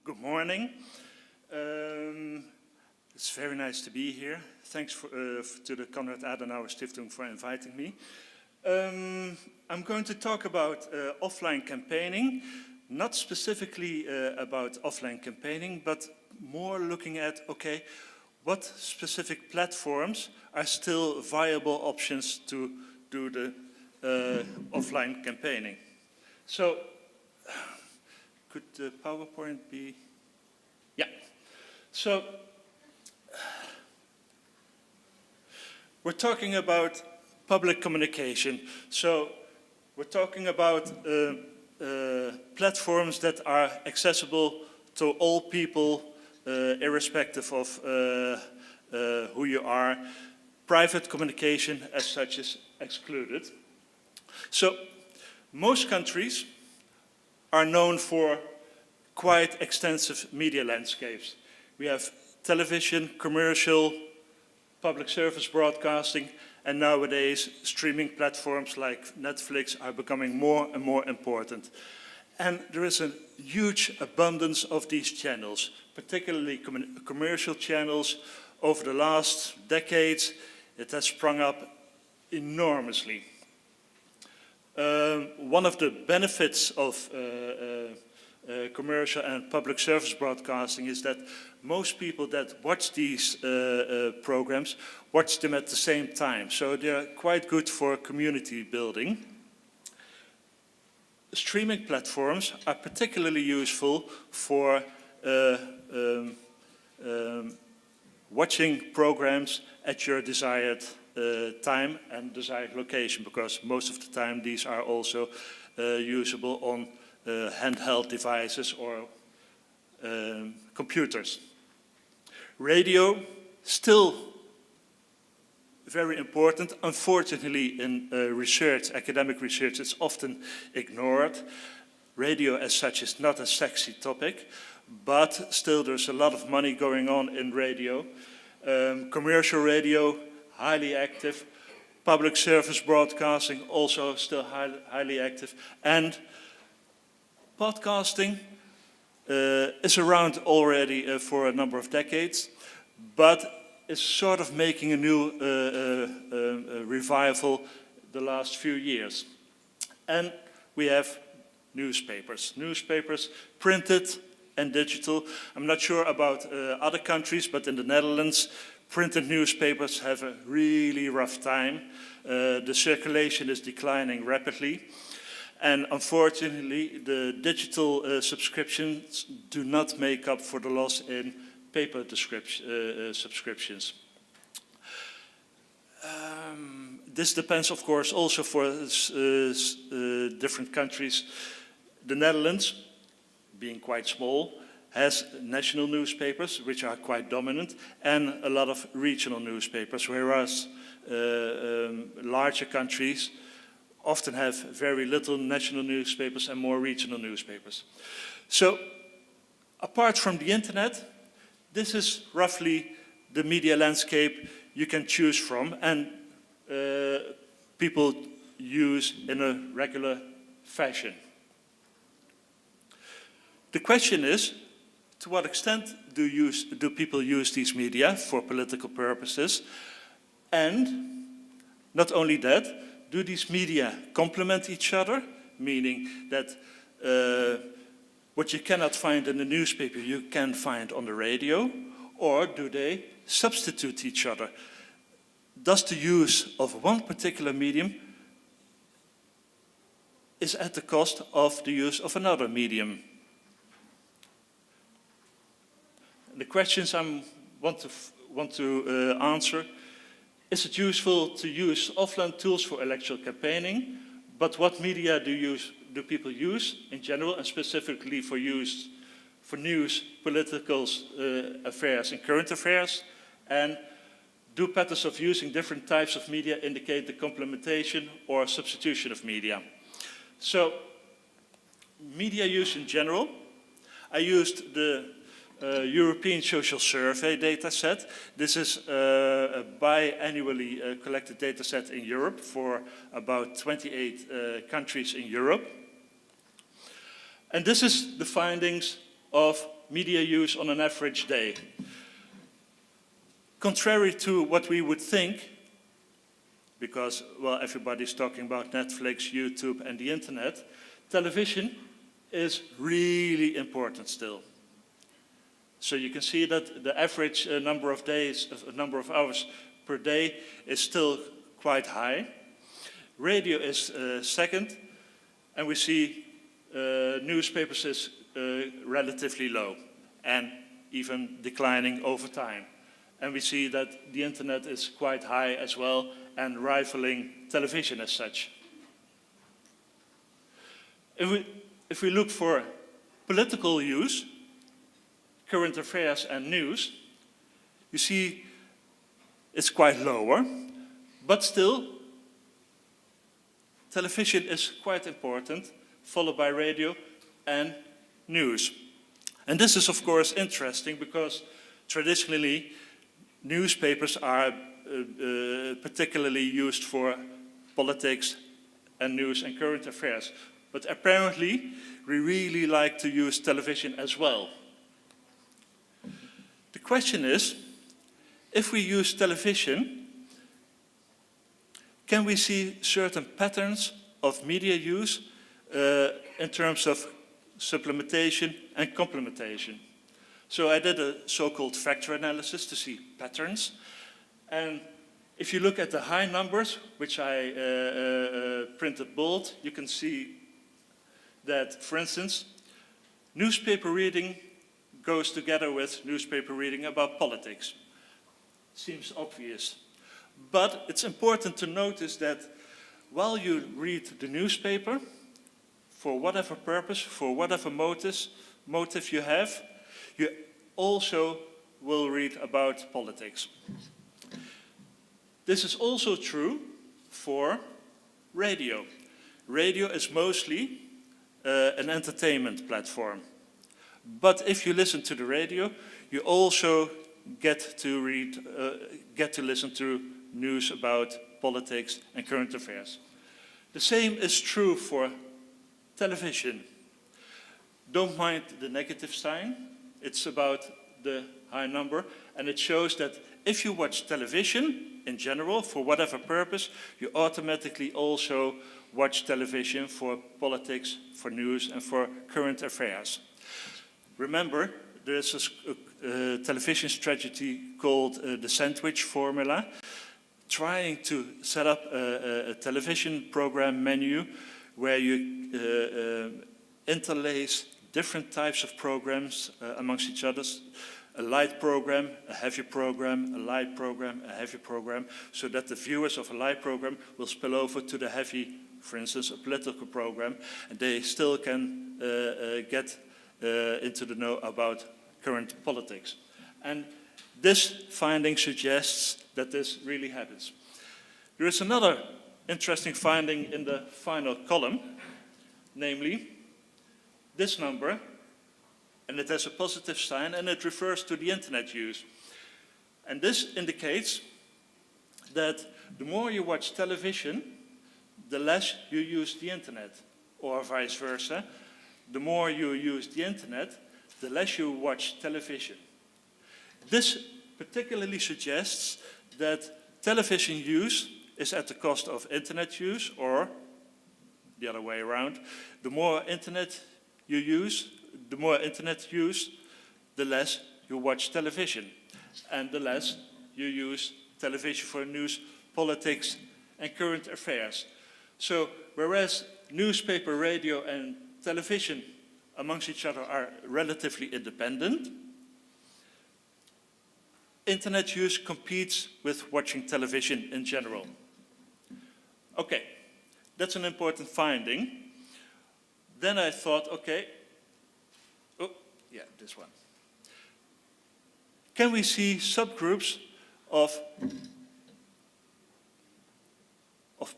Good morning. It's very nice to be here. Thanks to the Konrad Adenauer Stiftung for inviting me. I'm going to talk about offline campaigning, not specifically about offline campaigning, but more looking at, okay, what specific platforms are still viable options to do the offline campaigning. So, could the PowerPoint be? Yeah. So, we're talking about public communication. So, we're talking about platforms that are accessible to all people, irrespective of who you are. Private communication as such is excluded. So, most countries are known for quite extensive media landscapes. We have television, commercial, public service broadcasting, and nowadays streaming platforms like Netflix are becoming more and more important. And there is a huge abundance of these channels, particularly commercial channels. Over the last decades, it has sprung up enormously. One of the benefits of commercial and public service broadcasting is that most people that watch these programs watch them at the same time. So they're quite good for community building. Streaming platforms are particularly useful for watching programs at your desired time and desired location, because most of the time these are also usable on handheld devices or computers. Radio, still very important. Unfortunately, in research, academic research, it's often ignored. Radio as such is not a sexy topic, but still there's a lot of money going on in radio. Commercial radio, highly active. Public service broadcasting, also still highly active. And podcasting is around already for a number of decades, but is sort of making a new revival the last few years. And we have newspapers. Newspapers, printed and digital. I'm not sure about other countries, but in the Netherlands, printed newspapers have a really rough time. The circulation is declining rapidly. And unfortunately, the digital subscriptions do not make up for the loss in paper subscriptions. This depends, of course, also for different countries. The Netherlands, being quite small, has national newspapers, which are quite dominant, and a lot of regional newspapers, whereas larger countries often have very little national newspapers and more regional newspapers. So, apart from the internet, this is roughly the media landscape you can choose from and people use in a regular fashion. The question is, to what extent do people use these media for political purposes? And not only that, do these media complement each other? Meaning that what you cannot find in the newspaper, you can find on the radio? Or do they substitute each other? Does the use of one particular medium is at the cost of the use of another medium? The questions I want to answer: is it useful to use offline tools for electoral campaigning? But what media do people use in general, and specifically for news, political affairs and current affairs? And do patterns of using different types of media indicate the complementation or substitution of media? So, media use in general. I used the European Social Survey dataset. This is a biannually collected dataset in Europe for about 28 countries in Europe. And this is the findings of media use on an average day. Contrary to what we would think, because, well, everybody's talking about Netflix, YouTube, and the internet, television is really important still. So you can see that the average number of hours per day is still quite high. Radio is second, and we see newspapers is relatively low and even declining over time. And we see that the internet is quite high as well and rivaling television as such. If we look for political use, current affairs and news, you see it's quite lower, but still television is quite important, followed by radio and news. And this is of course interesting because traditionally newspapers are particularly used for politics and news and current affairs. But apparently we really like to use television as well. The question is, if we use television, can we see certain patterns of media use in terms of supplementation and complementation? So I did a so-called factor analysis to see patterns. And if you look at the high numbers, which I printed bold, you can see that, for instance, newspaper reading goes together with newspaper reading about politics. Seems obvious. But it's important to notice that while you read the newspaper, for whatever purpose, for whatever motive you have, you also will read about politics. This is also true for radio. Radio is mostly an entertainment platform. But if you listen to the radio, you also get to listen to news about politics and current affairs. The same is true for television. Don't mind the negative sign. It's about the high number, and it shows that if you watch television in general, for whatever purpose, you automatically also watch television for politics, for news, and for current affairs. Remember, there's a television strategy called the sandwich formula, trying to set up a television program menu where you interlace different types of programs amongst each other. A light program, a heavy program, a light program, a heavy program, so that the viewers of a light program will spill over to the heavy, for instance, a political program, and they still can get into the know about current politics. And this finding suggests that this really happens. There is another interesting finding in the final column, namely this number, and it has a positive sign, and it refers to the internet use. And this indicates that the more you watch television, the less you use the internet, or vice versa. The more you use the internet, the less you watch television. This particularly suggests that television use is at the cost of internet use, or the other way around. The more internet you use, the less you watch television, and the less you use television for news, politics, and current affairs. So, whereas newspaper, radio, and television amongst each other are relatively independent, internet use competes with watching television in general. Okay, that's an important finding. Then I thought, okay, this one. Can we see subgroups of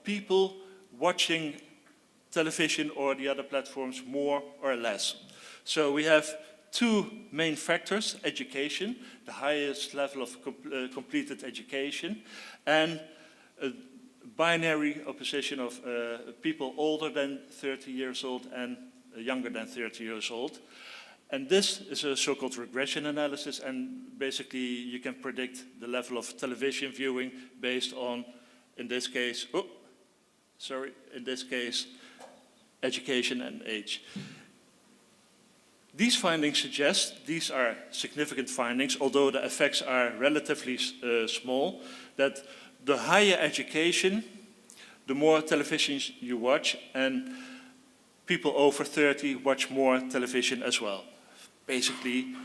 people watching television or the other platforms more or less? So we have two main factors: education, the highest level of completed education, and a binary opposition of people older than 30 years old and younger than 30 years old. And this is a so-called regression analysis, and basically you can predict the level of television viewing based on, in this case, education and age. These findings suggest, these are significant findings, although the effects are relatively small, that the higher education, the more television you watch, and people over 30 watch more television as well. Basically,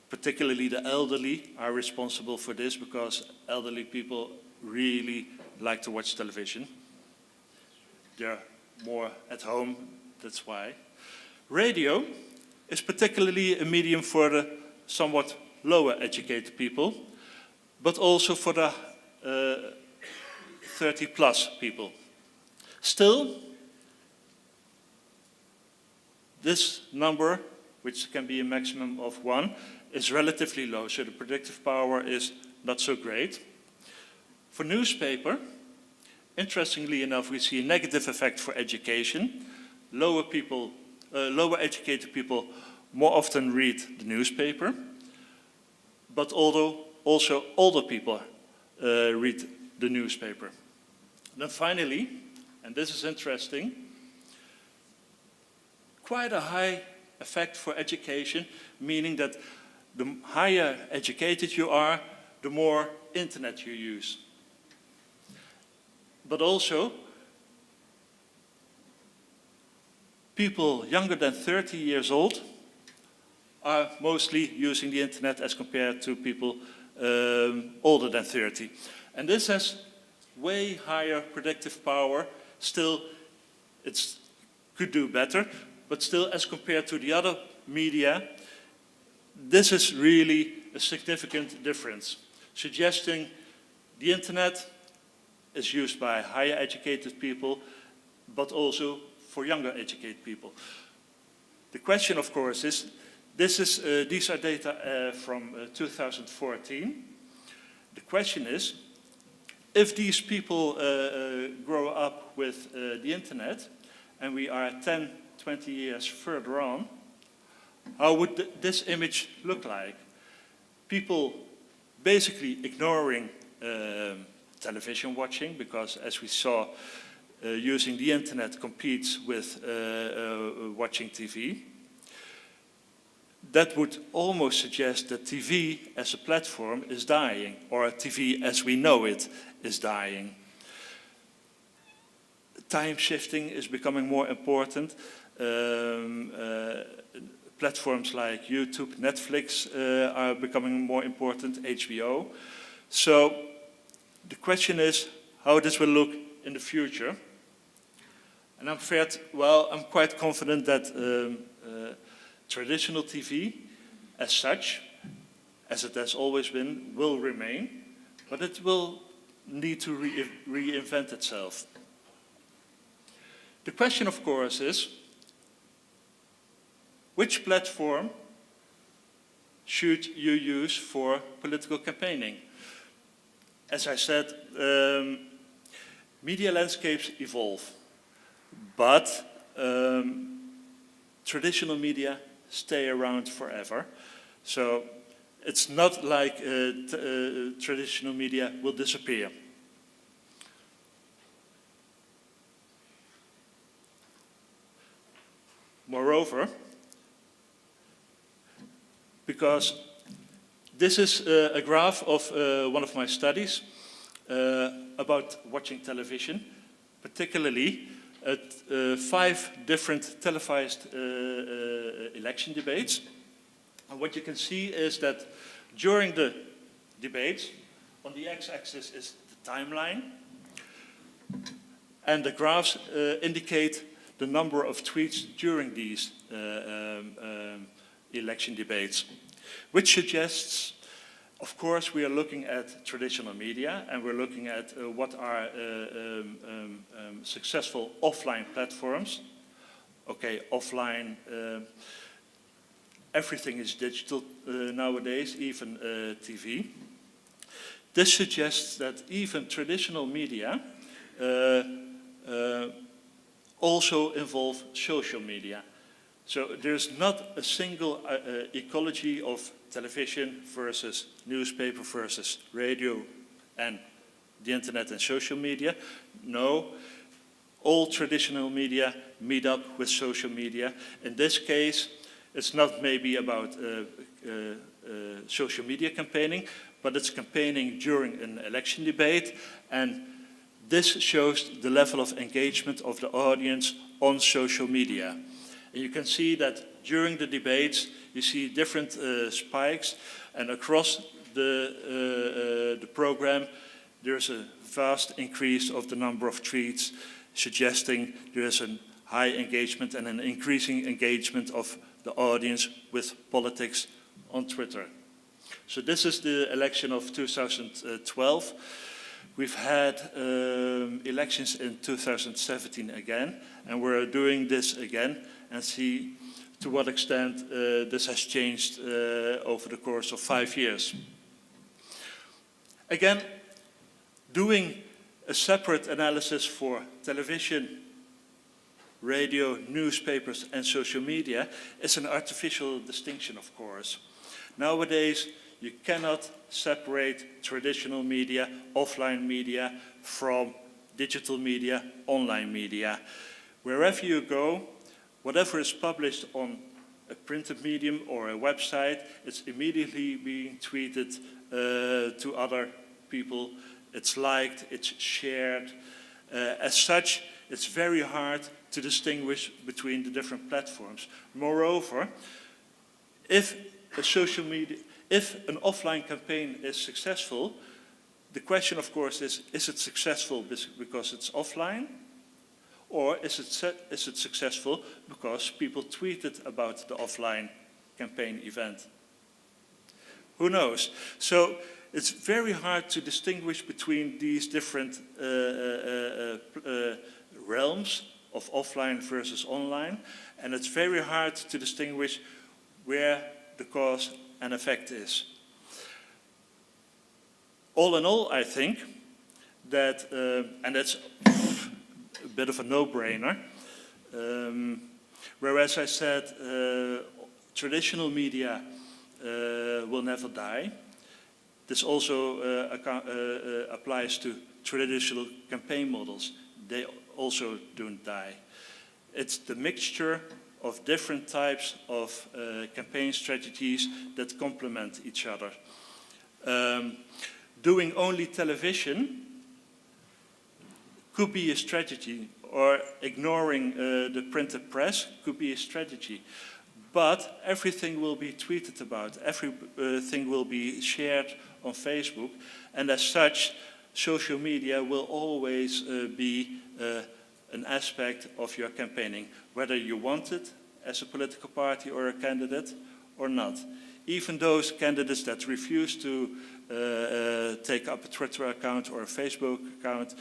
particularly the elderly are responsible for this because elderly people really like to watch television. They're more at home, that's why. Radio is particularly a medium for the somewhat lower educated people, but also for the 30-plus people. Still, this number, which can be a maximum of 1, is relatively low, so the predictive power is not so great. For newspaper, interestingly enough, we see a negative effect for education. Lower educated people more often read the newspaper, but also older people read the newspaper. Then finally, and this is interesting, quite a high effect for education, meaning that the higher educated you are, the more internet you use. But also, people younger than 30 years old are mostly using the internet as compared to people older than 30. And this has way higher predictive power. Still, it could do better, but still, as compared to the other media, this is really a significant difference, suggesting the internet is used by higher educated people, but also for younger educated people. The question, of course, is, these are data from 2014. The question is, if these people grow up with the internet, and we are 10, 20 years further on, how would this image look like? People basically ignoring television watching, because as we saw, using the internet competes with watching TV. That would almost suggest that TV as a platform is dying, or TV as we know it is dying. Time shifting is becoming more important. Platforms like YouTube, Netflix are becoming more important, HBO. So the question is how this will look in the future. And I'm quite confident that traditional TV, as such, as it has always been, will remain, but it will need to reinvent itself. The question, of course, is which platform should you use for political campaigning? As I said, media landscapes evolve, but traditional media stay around forever. So it's not like traditional media will disappear. Moreover, because this is a graph of one of my studies about watching television, particularly at 5 different televised election debates. And what you can see is that during the debates, on the x-axis is the timeline, and the graphs indicate the number of tweets during these election debates, which suggests, of course, we are looking at traditional media, and we're looking at what are successful offline platforms. Okay, offline, everything is digital nowadays, even TV. This suggests that even traditional media also involve social media. So there's not a single ecology of television versus newspaper versus radio and the internet and social media. No, all traditional media meet up with social media. In this case, it's not maybe about social media campaigning, but it's campaigning during an election debate, and this shows the level of engagement of the audience on social media. And you can see that during the debates, you see different spikes, and across the program, there's a vast increase of the number of tweets, suggesting there is a high engagement and an increasing engagement of the audience with politics on Twitter. So this is the election of 2012. We've had elections in 2017 again, and we're doing this again and see to what extent this has changed over the course of 5 years. Again, doing a separate analysis for television, radio, newspapers, and social media is an artificial distinction, of course. Nowadays, you cannot separate traditional media, offline media, from digital media, online media. Wherever you go, whatever is published on a printed medium or a website, it's immediately being tweeted to other people. It's liked, it's shared. As such, it's very hard to distinguish between the different platforms. Moreover, if an offline campaign is successful, the question, of course, is it successful because it's offline? Or is it successful because people tweeted about the offline campaign event? Who knows? So it's very hard to distinguish between these different realms of offline versus online, and it's very hard to distinguish where the cause and effect is. All in all, I think that, and that's a bit of a no-brainer, whereas I said traditional media will never die, this also applies to traditional campaign models. They also don't die. It's the mixture of different types of campaign strategies that complement each other. Doing only television could be a strategy, or ignoring the printed press could be a strategy. But everything will be tweeted about, everything will be shared on Facebook, and as such, social media will always be an aspect of your campaigning, whether you want it as a political party or a candidate or not. Even those candidates that refuse to take up a Twitter account or a Facebook account,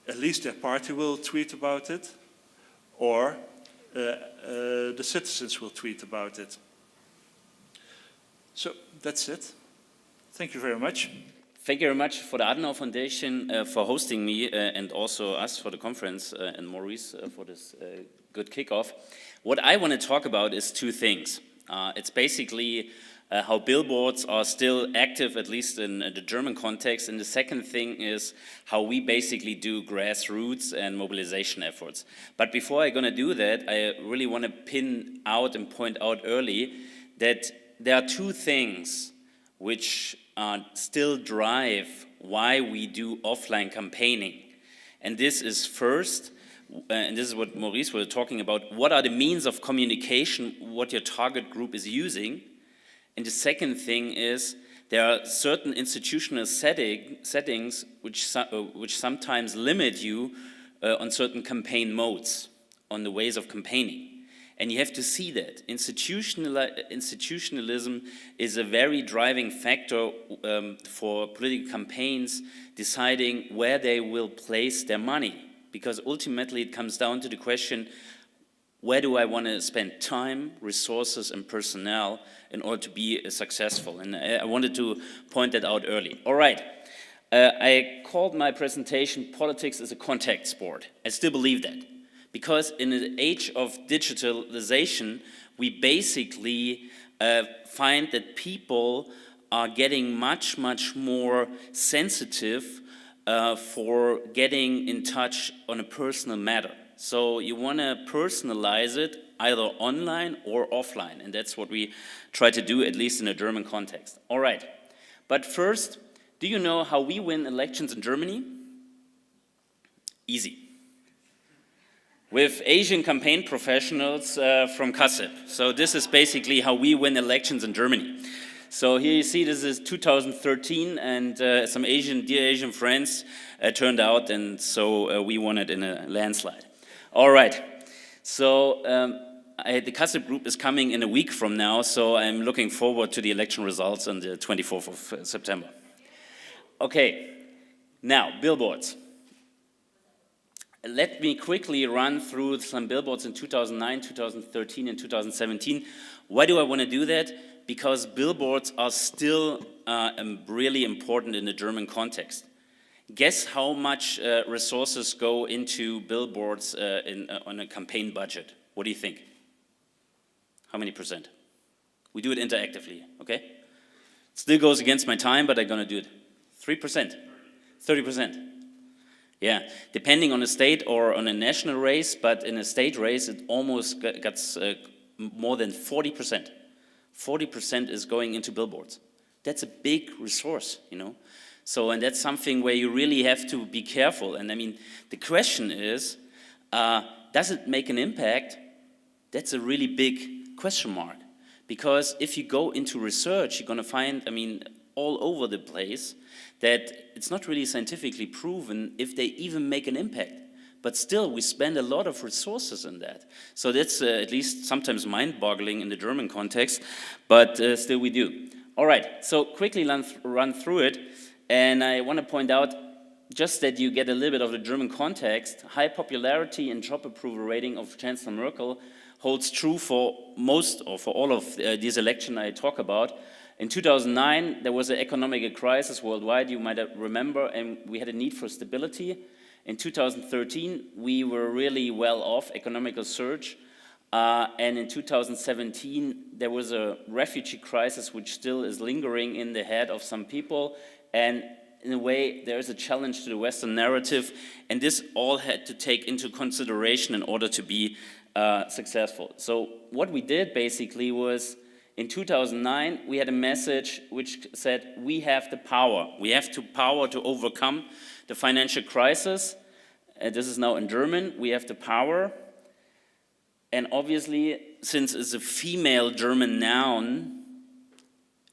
at least their party will tweet about it, or the citizens will tweet about it. So that's it. Thank you very much. Thank you very much for the Adenauer Foundation for hosting me and also us for the conference and Maurice for this good kickoff. What I want to talk about is two things. It's basically how billboards are still active, at least in the German context. And the second thing is how we basically do grassroots and mobilization efforts. But before I'm going to do that, I really want to pin out and point out early that there are two things which still drive why we do offline campaigning. And this is first, and this is what Maurice was talking about, what are the means of communication, what your target group is using. And the second thing is there are certain institutional settings which sometimes limit you on certain campaign modes, on the ways of campaigning. And you have to see that. Institutionalism is a very driving factor for political campaigns deciding where they will place their money. Because ultimately it comes down to the question, where do I want to spend time, resources, and personnel in order to be successful? And I wanted to point that out early. All right. I called my presentation, Politics is a Contact Sport. I still believe that. Because in an age of digitalization, we basically find that people are getting much, much more sensitive for getting in touch on a personal matter. So you want to personalize it either online or offline, and that's what we try to do, at least in a German context. All right, but first, do you know how we win elections in Germany? Easy. With Asian campaign professionals from Kassel. So this is basically how we win elections in Germany. So here you see this is 2013, and some dear Asian friends turned out, and so we won it in a landslide. All right, so the Kassel group is coming in a week from now, so I'm looking forward to the election results on the 24th of September. Okay, now billboards. Let me quickly run through some billboards in 2009, 2013, and 2017. Why do I want to do that? Because billboards are still really important in the German context. Guess how much resources go into billboards on a campaign budget? What do you think? How many percent? We do it interactively, okay? It still goes against my time, but I'm going to do it. 3%, 30%. Yeah, depending on a state or on a national race, but in a state race, it almost gets more than 40%. 40% is going into billboards. That's a big resource, you know. So, and that's something where you really have to be careful. And I mean, the question is, does it make an impact? That's a really big question mark. Because if you go into research, you're going to find, I mean, all over the place, that it's not really scientifically proven if they even make an impact. But still, we spend a lot of resources in that. So that's at least sometimes mind-boggling in the German context, but still we do. All right, so quickly run through it, and I want to point out just that you get a little bit of the German context. High popularity and job approval rating of Chancellor Merkel holds true for most, or for all of these elections I talk about. In 2009, there was an economic crisis worldwide, you might remember, and we had a need for stability. In 2013, we were really well off, economical surge. And in 2017, there was a refugee crisis which still is lingering in the head of some people. And in a way, there is a challenge to the Western narrative. And this all had to take into consideration in order to be successful. So what we did basically was, in 2009, we had a message which said, we have the power. We have the power to overcome the financial crisis. This is now in German. We have the power. And obviously, since it's a female German noun,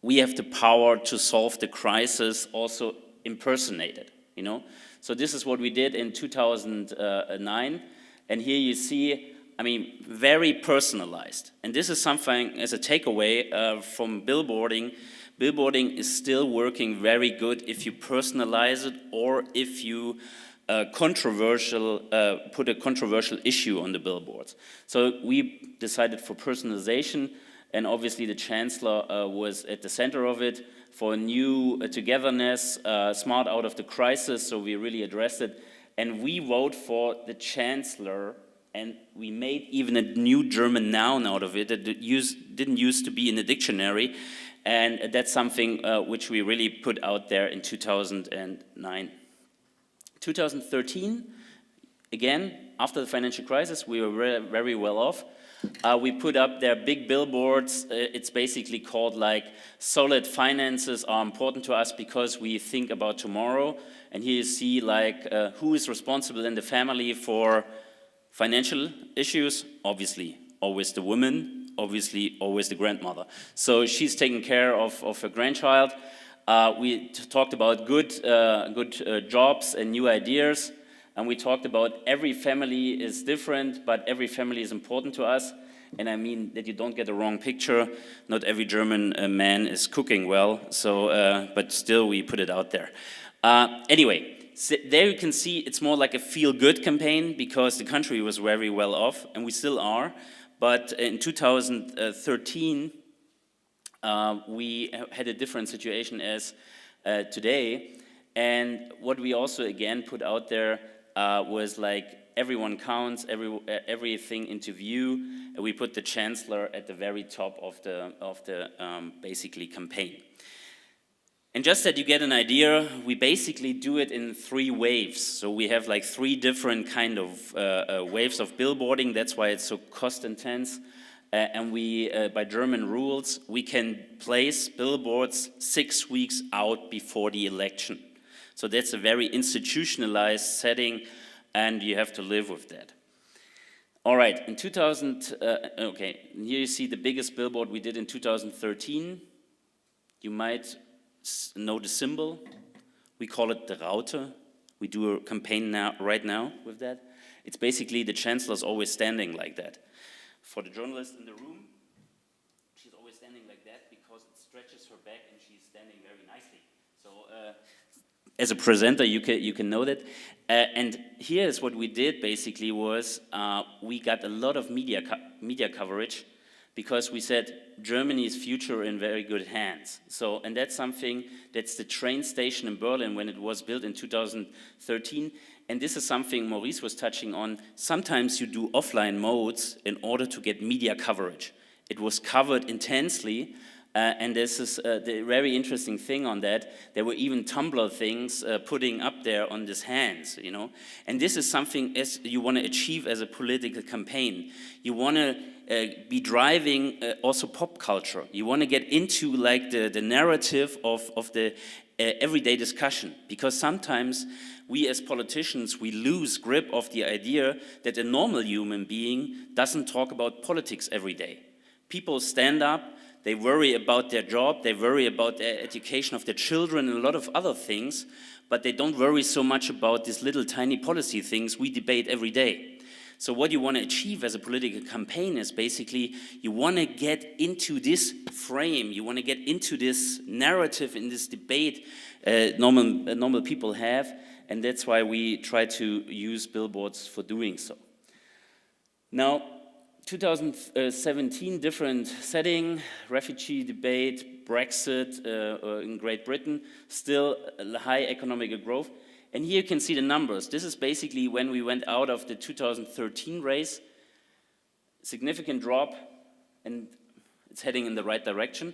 we have the power to solve the crisis, also impersonated, you know. So this is what we did in 2009. And here you see, I mean, very personalized. And this is something, as a takeaway from billboarding, billboarding is still working very good if you personalize it or if you put a controversial issue on the billboards. So we decided for personalization, and obviously the Chancellor was at the center of it, for new togetherness, smart out of the crisis, so we really addressed it. And we vote for the Chancellor, and we made even a new German noun out of it that didn't used to be in the dictionary. And that's something which we really put out there in 2009. 2013, again, after the financial crisis, we were very well off. We put up there big billboards. It's basically called like solid finances are important to us because we think about tomorrow. And here you see like who is responsible in the family for financial issues. Obviously, always the woman, obviously always the grandmother. So she's taking care of her grandchild. We talked about good jobs and new ideas. And we talked about every family is different, but every family is important to us. And I mean that you don't get the wrong picture. Not every German man is cooking well, so, but still we put it out there. Anyway, so there you can see it's more like a feel-good campaign because the country was very well off, and we still are. But in 2013, we had a different situation as today. And what we also again put out there was like everyone counts, everything into view. And we put the chancellor at the very top of the basically campaign. And just that you get an idea, we basically do it in 3 waves. So we have like 3 different kind of waves of billboarding. That's why it's so cost intense. And we, by German rules, we can place billboards 6 weeks out before the election. So that's a very institutionalized setting, and you have to live with that. All right, in 2000, okay, here you see the biggest billboard we did in 2013. You might know the symbol. We call it the Raute. We do a campaign right now with that. It's basically the chancellor's always standing like that. For the journalist in the room, she's always standing like that because it stretches her back and she's standing very nicely. So as a presenter, you can know that. And here's what we did basically was we got a lot of media coverage because we said Germany's future in very good hands. So, and that's something, that's the train station in Berlin when it was built in 2013. And this is something Maurice was touching on. Sometimes you do offline modes in order to get media coverage. It was covered intensely, and this is the very interesting thing on that. There were even Tumblr things putting up there on these hands, you know. And this is something as you want to achieve as a political campaign. You want to be driving also pop culture. You want to get into like the narrative of the everyday discussion, because sometimes we as politicians, we lose grip of the idea that a normal human being doesn't talk about politics every day. People stand up, they worry about their job, they worry about the education of their children and a lot of other things, but they don't worry so much about these little tiny policy things we debate every day. So what you want to achieve as a political campaign is basically you want to get into this frame, you want to get into this narrative in this debate normal people have, and that's why we try to use billboards for doing so. Now, 2017, different setting, refugee debate, Brexit in Great Britain, still high economic growth. And here you can see the numbers. This is basically when we went out of the 2013 race, significant drop, and it's heading in the right direction.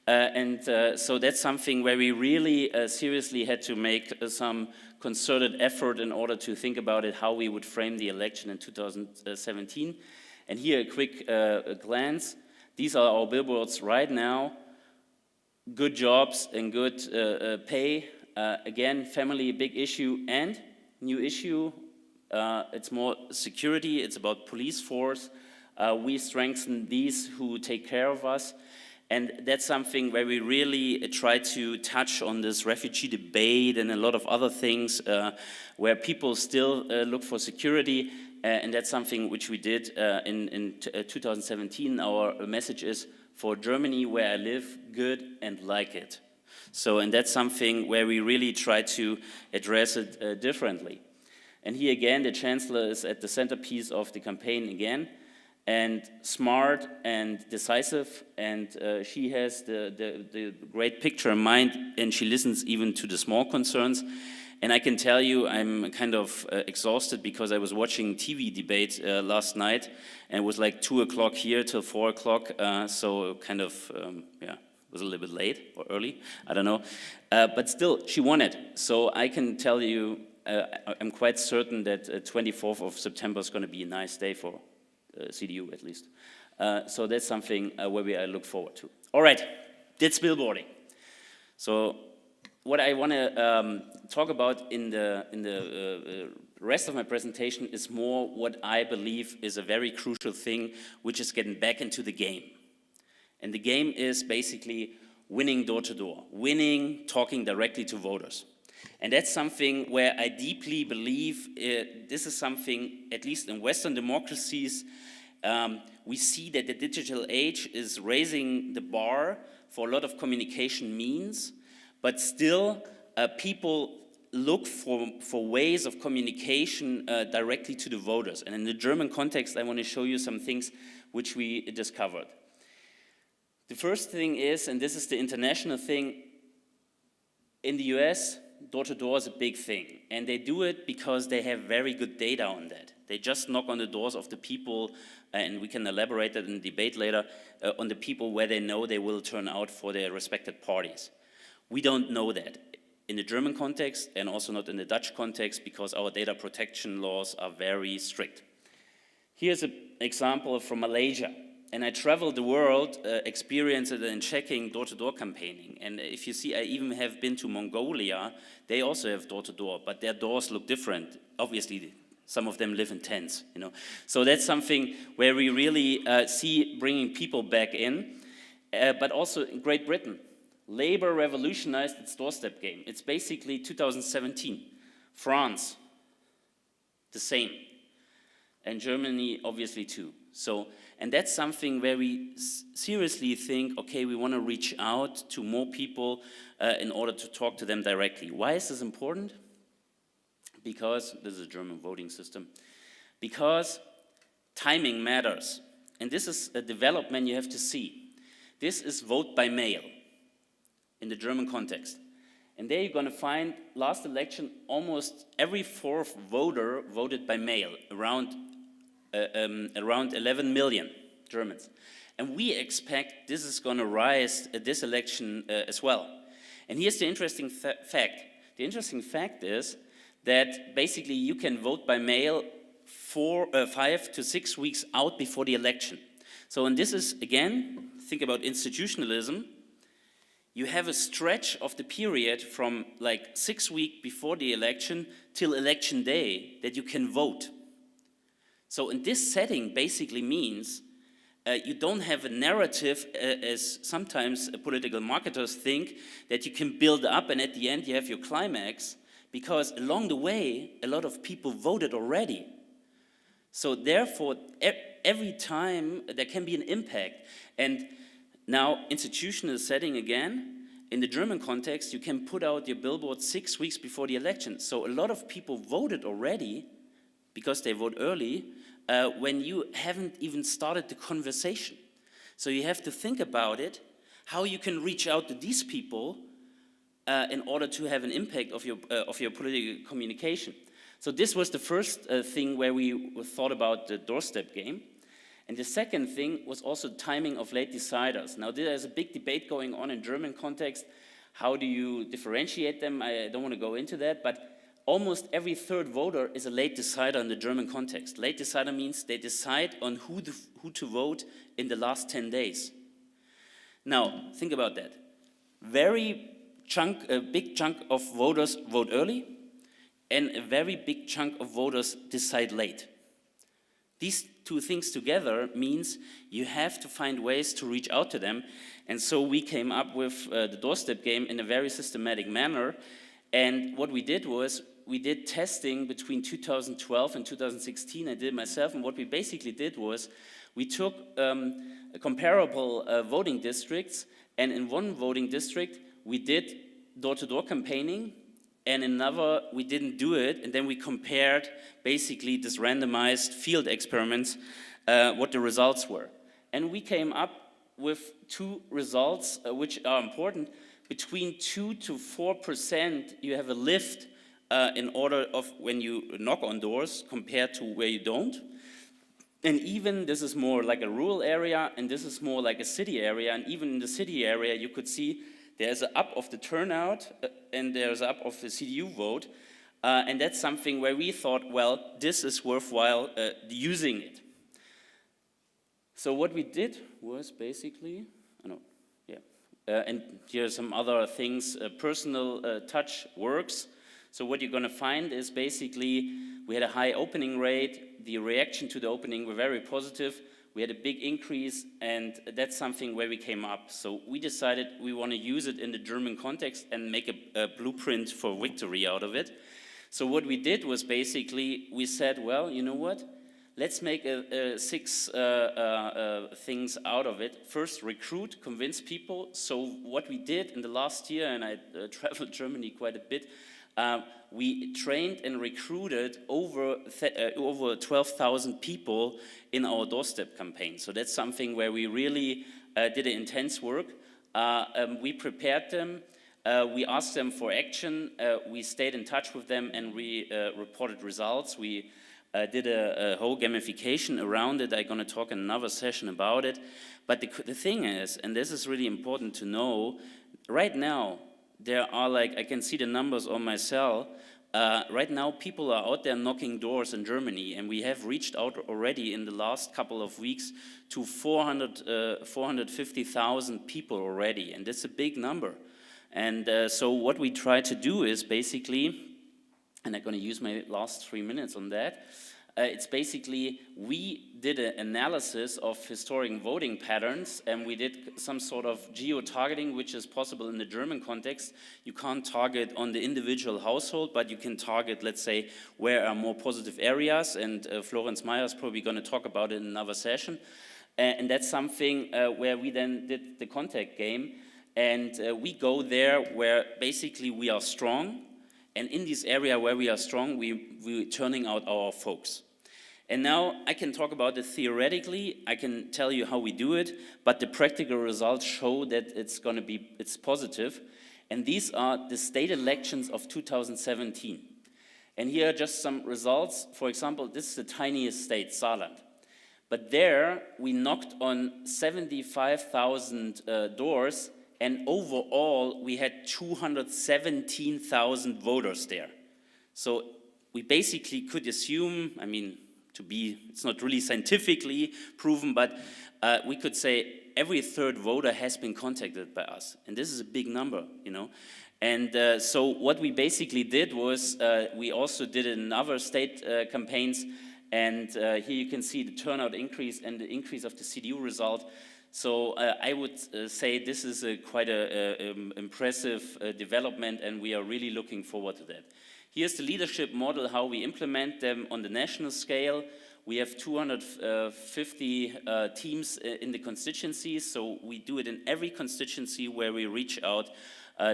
So that's something where we really seriously had to make some concerted effort in order to think about it, how we would frame the election in 2017. And here a quick glance. These are our billboards right now. Good jobs and good pay. Again, family, a big issue, and new issue. It's more security. It's about police force. We strengthen these who take care of us. And that's something where we really try to touch on this refugee debate and a lot of other things where people still look for security. And that's something which we did in 2017. Our message is, for Germany where I live, good and like it. So, and that's something where we really try to address it differently. And here again, the Chancellor is at the centerpiece of the campaign again, and smart and decisive, and she has the great picture in mind, and she listens even to the small concerns. And I can tell you, I'm kind of exhausted because I was watching TV debate last night, and it was like 2 o'clock here till 4 o'clock, so kind of, yeah, was a little bit late or early, I don't know. But still, she won it. So I can tell you, I'm quite certain that 24th of September is going to be a nice day for CDU at least. So that's something where I look forward to. All right, that's billboarding. So what I want to talk about in the rest of my presentation is more what I believe is a very crucial thing, which is getting back into the game. And the game is basically winning door to door, winning, talking directly to voters. And that's something where I deeply believe this is something, at least in Western democracies, we see that the digital age is raising the bar for a lot of communication means, but still people look for ways of communication directly to the voters. And in the German context, I want to show you some things which we discovered. The first thing is, and this is the international thing, in the US, door-to-door is a big thing, and they do it because they have very good data on that. They just knock on the doors of the people, and we can elaborate that in the debate later, on the people where they know they will turn out for their respected parties. We don't know that in the German context, and also not in the Dutch context, because our data protection laws are very strict. Here's an example from Malaysia. And I traveled the world, experienced it in checking door-to-door campaigning. And if you see, I even have been to Mongolia. They also have door-to-door, but their doors look different. Obviously, some of them live in tents, you know. So that's something where we really see bringing people back in. But also in Great Britain, Labour revolutionized its doorstep game. It's basically 2017. France, the same. And Germany, obviously, too. So, and that's something where we seriously think, okay, we want to reach out to more people in order to talk to them directly. Why is this important? Because, this is a German voting system, because timing matters. And this is a development you have to see. This is vote by mail in the German context. And there you're going to find, last election, almost every fourth voter voted by mail, around 11 million Germans. And we expect this is going to rise at this election as well. And here's the interesting fact. The interesting fact is that basically you can vote by mail 5 to 6 weeks out before the election. So, and this is, again, think about institutionalism. You have a stretch of the period from like 6 weeks before the election till election day that you can vote. So in this setting basically means you don't have a narrative, as sometimes political marketers think, that you can build up and at the end you have your climax, because along the way a lot of people voted already. So therefore every time there can be an impact. And now institutional setting again, in the German context you can put out your billboard 6 weeks before the election. So a lot of people voted already because they vote early, when you haven't even started the conversation. So you have to think about it, how you can reach out to these people in order to have an impact of your political communication. So this was the first thing where we thought about the doorstep game. And the second thing was also timing of late deciders. Now there's a big debate going on in German context. How do you differentiate them? I don't want to go into that, but almost every third voter is a late decider in the German context. Late decider means they decide on who to vote in the last 10 days. Now, think about that. A big chunk of voters vote early, and a very big chunk of voters decide late. These two things together means you have to find ways to reach out to them. And so we came up with the doorstep game in a very systematic manner. And what we did was, we did testing between 2012 and 2016. I did it myself, and what we basically did was, we took comparable voting districts, and in one voting district, we did door-to-door campaigning, and in another, we didn't do it, and then we compared basically this randomized field experiments, what the results were. And we came up with two results which are important. Between 2 to 4% you have a lift in order of when you knock on doors compared to where you don't. And even this is more like a rural area, and this is more like a city area, and even in the city area you could see there's an up of the turnout and there's up of the CDU vote, and that's something where we thought, well, this is worthwhile using it. So what we did was basically, and here are some other things, personal touch works. So what you're going to find is basically we had a high opening rate, the reaction to the opening were very positive, we had a big increase, and that's something where we came up. So we decided we want to use it in the German context and make a blueprint for victory out of it. So what we did was basically, we said, well, you know what? Let's make 6 things out of it. First, recruit, convince people. So what we did in the last year, and I traveled Germany quite a bit, we trained and recruited over 12,000 people in our doorstep campaign. So that's something where we really did intense work. We prepared them. We asked them for action, we stayed in touch with them, and we reported results. We did a whole gamification around it. I'm going to talk in another session about it. But the thing is, and this is really important to know, right now, there are like, I can see the numbers on my cell. Right now, people are out there knocking doors in Germany, and we have reached out already in the last couple of weeks to 450,000 people already, and that's a big number. And so what we try to do is basically, and I'm going to use my last 3 minutes on that, it's basically, we did an analysis of historic voting patterns, and we did some sort of geo-targeting, which is possible in the German context. You can't target on the individual household, but you can target, let's say, where are more positive areas, and Florence Meyer is probably going to talk about it in another session. And that's something where we then did the contact game, and we go there where basically we are strong, and in this area where we are strong, we're turning out our folks. And now I can talk about it theoretically, I can tell you how we do it, but the practical results show that it's positive. And these are the state elections of 2017. And here are just some results. For example, this is the tiniest state, Saarland. But there we knocked on 75,000 doors, and overall we had 217,000 voters there. So we basically could assume, I mean, it's not really scientifically proven, but we could say every third voter has been contacted by us. And this is a big number, you know. And so what we basically did was, we also did it in other state campaigns, and here you can see the turnout increase and the increase of the CDU result. So I would say this is quite an impressive development, and we are really looking forward to that. Here's the leadership model, how we implement them on the national scale. We have 250 teams in the constituencies, so we do it in every constituency where we reach out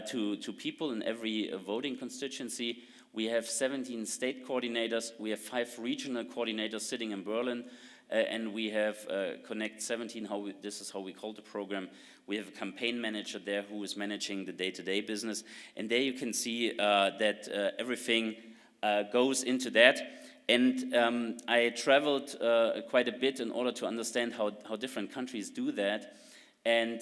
to people in every voting constituency. We have 17 state coordinators, we have 5 regional coordinators sitting in Berlin, and we have Connect 17, this is how we call the program. We have a campaign manager there who is managing the day-to-day business. And there you can see that everything goes into that. And I traveled quite a bit in order to understand how different countries do that. And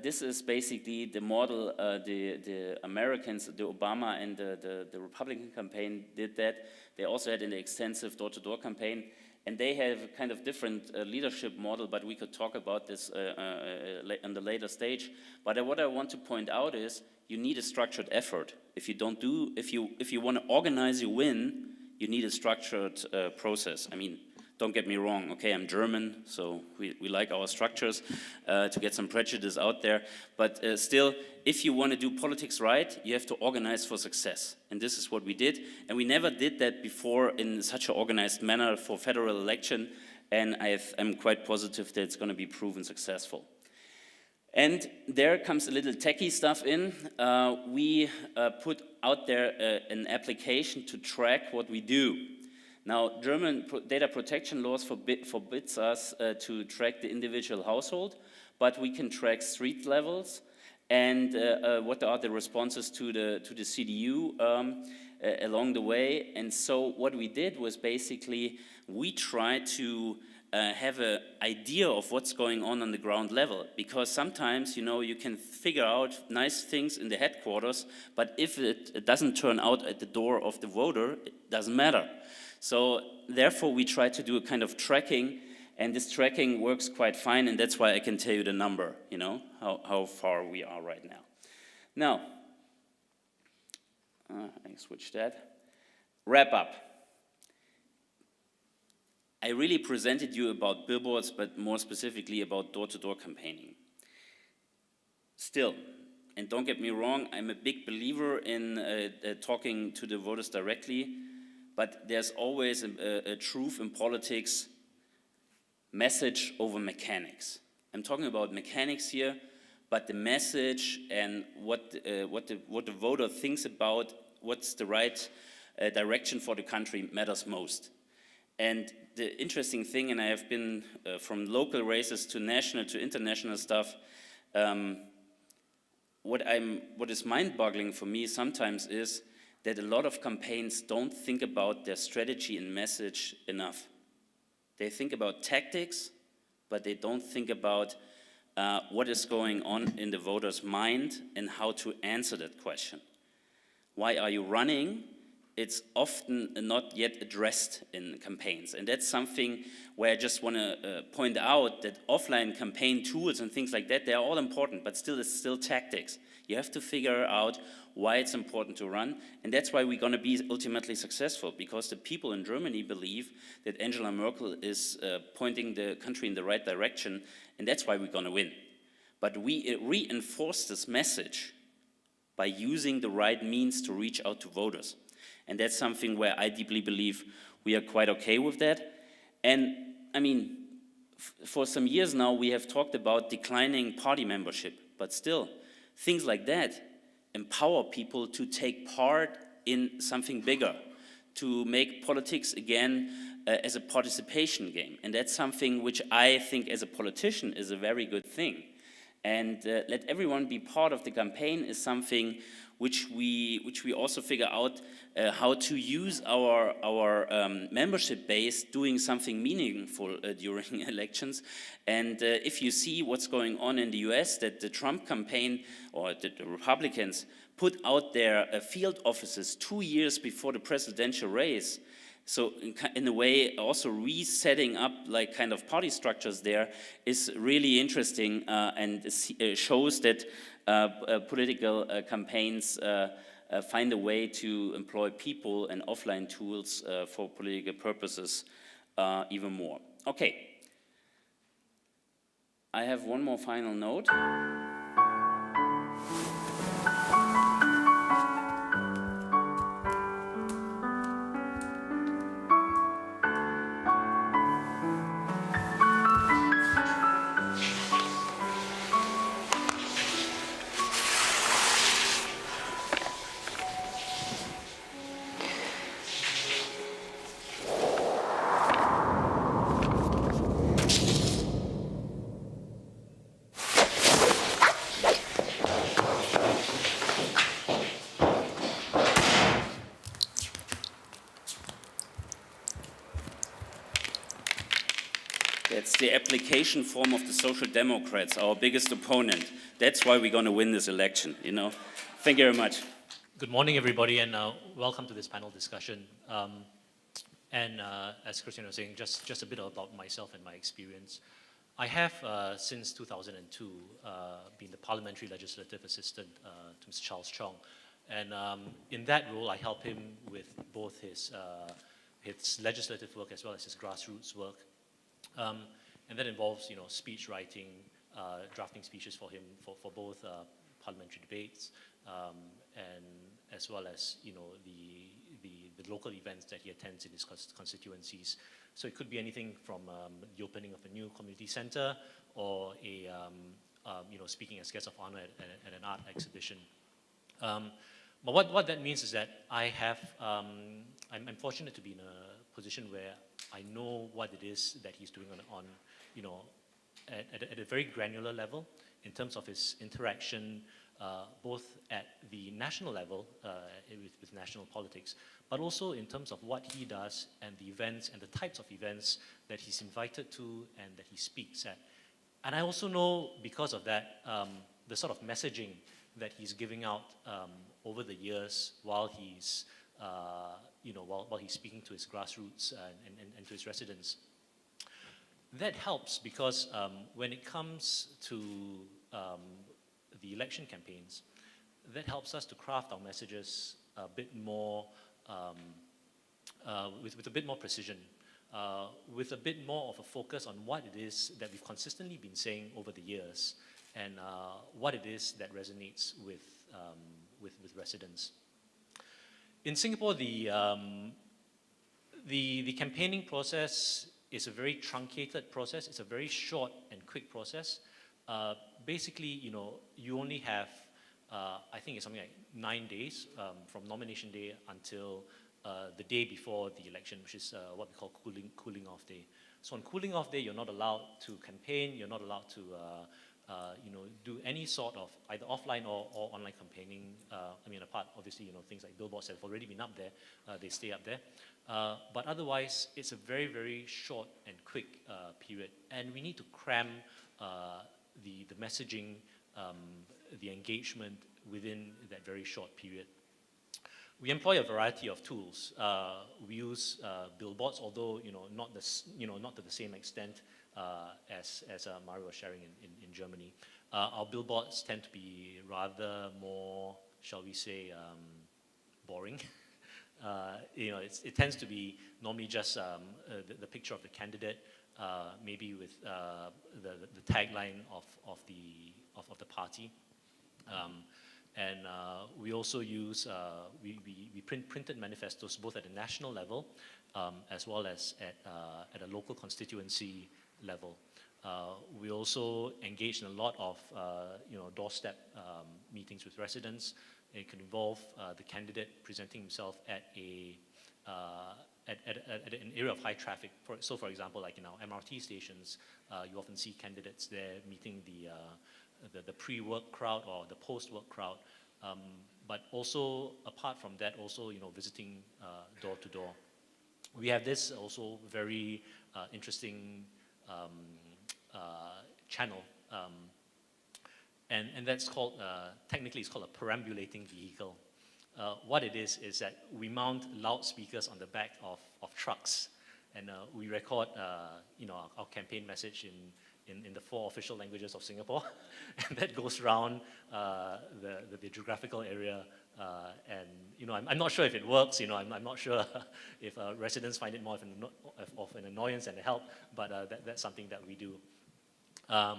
this is basically the model the Americans, the Obama and the Republican campaign did that. They also had an extensive door-to-door campaign. And they have a kind of different leadership model, but we could talk about this on the later stage. But what I want to point out is you need a structured effort. If you want to organize your win, you need a structured process. I mean, don't get me wrong, okay, I'm German, so we like our structures to get some prejudice out there. But still, if you want to do politics right, you have to organize for success. And this is what we did. And we never did that before in such an organized manner for federal election. And I'm quite positive that it's going to be proven successful. And there comes a little techie stuff in. We put out there an application to track what we do. Now, German data protection laws forbids us to track the individual household, but we can track street levels and what are the responses to the CDU along the way. And so what we did was basically we tried to have an idea of what's going on the ground level, because sometimes, you know, you can figure out nice things in the headquarters, but if it doesn't turn out at the door of the voter, it doesn't matter. So therefore we try to do a kind of tracking, and this tracking works quite fine, and that's why I can tell you the number, you know, how far we are right now. Now, I switch that. Wrap up. I really presented you about billboards, but more specifically about door-to-door campaigning. Still, and don't get me wrong, I'm a big believer in talking to the voters directly, but there's always a truth in politics, message over mechanics. I'm talking about mechanics here, but the message and what the voter thinks about what's the right direction for the country matters most. And the interesting thing, and I have been from local races to national to international stuff, what is mind-boggling for me sometimes is that a lot of campaigns don't think about their strategy and message enough. They think about tactics, but they don't think about what is going on in the voter's mind and how to answer that question. Why are you running? It's often not yet addressed in campaigns. And that's something where I just want to point out that offline campaign tools and things like that, they are all important, but still it's still tactics. You have to figure out why it's important to run, and that's why we're going to be ultimately successful, because the people in Germany believe that Angela Merkel is pointing the country in the right direction, and that's why we're going to win. But we reinforce this message by using the right means to reach out to voters. And that's something where I deeply believe we are quite okay with that. And I mean, for some years now, we have talked about declining party membership, but still, things like that empower people to take part in something bigger, to make politics again as a participation game. And that's something which I think as a politician is a very good thing. And let everyone be part of the campaign is something which we also figure out how to use our membership base doing something meaningful during elections. And if you see what's going on in the US, that the Trump campaign or the Republicans put out their field offices 2 years before the presidential race, so in a way, also resetting up like kind of party structures there is really interesting and shows that political campaigns find a way to employ people and offline tools for political purposes even more. Okay, I have one more final note. That's the application form of the Social Democrats, our biggest opponent. That's why we're going to win this election, you know. Thank you very much. Good morning, everybody, and welcome to this panel discussion. As Christian was saying, just a bit about myself and my experience. I have, since 2002, been the Parliamentary Legislative Assistant to Mr. Charles Chong. And in that role, I help him with both his legislative work as well as his grassroots work. And that involves, you know, speech writing, drafting speeches for him for both parliamentary debates, and as well as, you know, the local events that he attends in his constituencies. So it could be anything from the opening of a new community center or you know, speaking as guest of honor at an art exhibition. But what that means is that I'm fortunate to be in a position where I know what it is that he's doing on you know, at a very granular level in terms of his interaction, both at the national level with national politics, but also in terms of what he does and the events and the types of events that he's invited to and that he speaks at. And I also know, because of that, the sort of messaging that he's giving out over the years while he's you know, while he's speaking to his grassroots and to his residents. That helps because when it comes to the election campaigns, that helps us to craft our messages a bit more, with a bit more precision, with a bit more of a focus on what it is that we've consistently been saying over the years, and what it is that resonates with residents. In Singapore, the campaigning process is a very truncated process. It's a very short and quick process. Basically, you know, you only have, I think it's something like 9 days from nomination day until the day before the election, which is what we call cooling off day. So on cooling off day, you're not allowed to campaign. You're not allowed to do any sort of either offline or online campaigning. I mean, apart obviously, things like billboards have already been up there, they stay up there. But otherwise, it's a very, very short and quick period, and we need to cram the messaging, the engagement within that very short period. We employ a variety of tools. We use billboards, although not to the same extent as Mario was sharing in Germany. Our billboards tend to be rather more, shall we say, boring. It tends to be normally just the picture of the candidate, maybe with the tagline of the party. And we also use, we printed manifestos both at a national level as well as at a local constituency level. We also engage in a lot of doorstep meetings with residents. It can involve the candidate presenting himself at an area of high traffic. So for example, like in our MRT stations, you often see candidates there meeting the pre-work crowd or the post-work crowd, but also apart from that, also visiting door to door. We have this also very interesting channel, and that's called technically it's called a perambulating vehicle. What it is that we mount loudspeakers on the back of trucks, and we record our campaign message in the 4 official languages of Singapore, and that goes around the geographical area. And I'm not sure if it works. I'm not sure if residents find it more of an annoyance than a help. But that's something that we do. I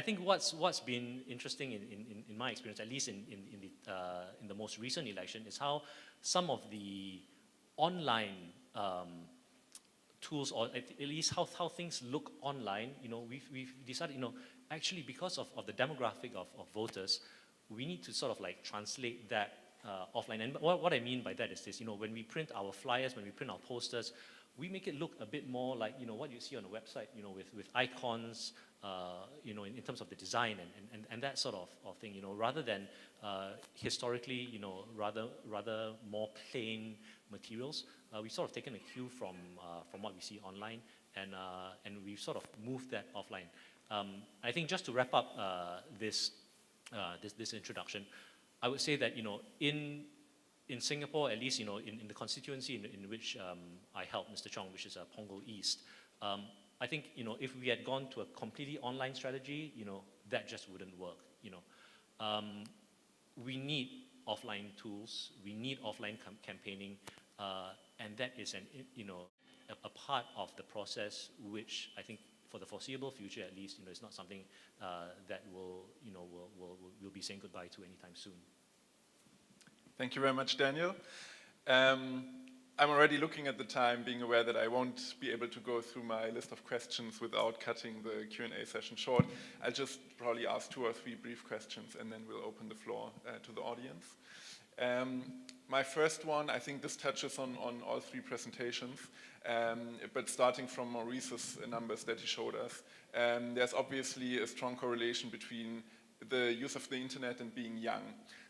think what's been interesting in my experience, at least in the most recent election, is how some of the online tools, or at least how things look online, we've decided, actually because of the demographic of voters, we need to sort of like translate that offline. And what I mean by that is this, when we print our flyers, when we print our posters, we make it look a bit more like, what you see on the website, with icons, in terms of the design and that sort of thing, rather than historically, rather more plain materials. We've sort of taken a cue from what we see online, and we've sort of moved that offline. I think just to wrap up this introduction, I would say that in Singapore, at least in the constituency in which I help Mr. Chong, which is Punggol East, I think if we had gone to a completely online strategy, that just wouldn't work. We need offline tools, we need offline campaigning, and that is a part of the process which I think for the foreseeable future at least is not something that we'll be saying goodbye to anytime soon. Thank you very much, Daniel. I'm already looking at the time, being aware that I won't be able to go through my list of questions without cutting the Q&A session short. I'll just probably ask 2 or 3 brief questions, and then we'll open the floor to the audience. My first one, I think this touches on all 3 presentations, but starting from Maurice's numbers that he showed us, there's obviously a strong correlation between the use of the internet and being young.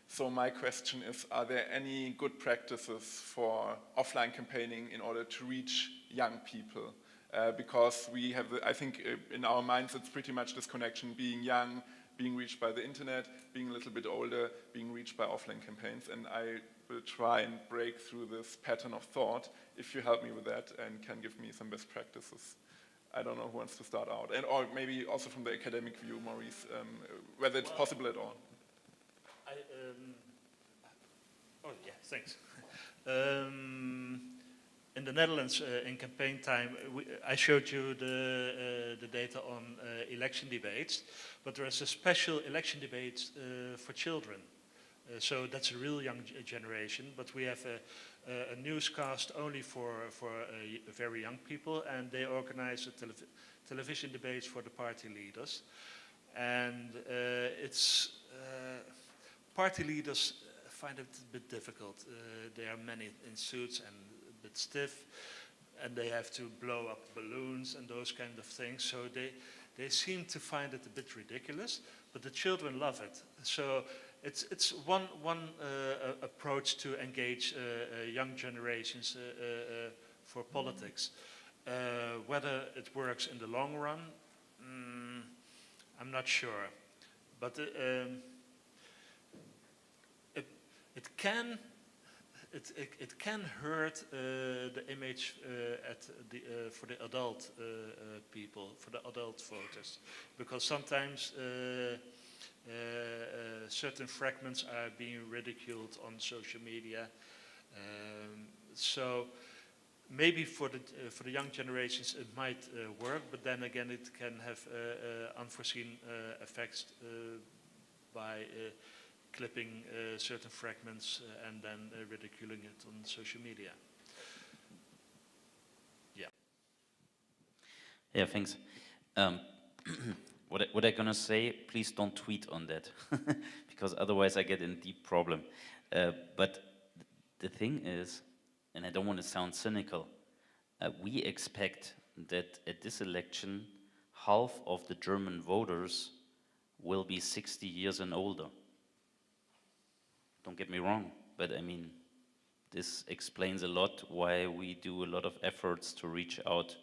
So my question is, are there any good practices for offline campaigning in order to reach young people? Because we have, I think in our minds, it's pretty much this connection, being young, being reached by the internet, being a little bit older, being reached by offline campaigns. And I will try and break through this pattern of thought if you help me with that and can give me some best practices. I don't know who wants to start out. Or maybe also from the academic view, Maurice, whether it's possible at all. Thanks. In the Netherlands, in campaign time, I showed you the data on election debates, but there is a special election debate for children. So that's a real young generation, but we have a newscast only for very young people, and they organize a television debates for the party leaders. And party leaders find it a bit difficult. There are many in suits and a bit stiff, and they have to blow up balloons and those kind of things. So they seem to find it a bit ridiculous, but the children love it. So it's one approach to engage young generations for politics. Whether it works in the long run, I'm not sure, but it can hurt the image for the adult people, for the adult voters, because sometimes certain fragments are being ridiculed on social media. So maybe for the young generations it might work, but then again it can have unforeseen effects by clipping certain fragments and then ridiculing it on social media. Yeah. Yeah, thanks. What I'm gonna say, please don't tweet on that, because otherwise I get in deep problem. But the thing is, and I don't want to sound cynical, we expect that at this election, half of the German voters will be 60 years and older. Don't get me wrong, but I mean, this explains a lot why we do a lot of efforts to reach out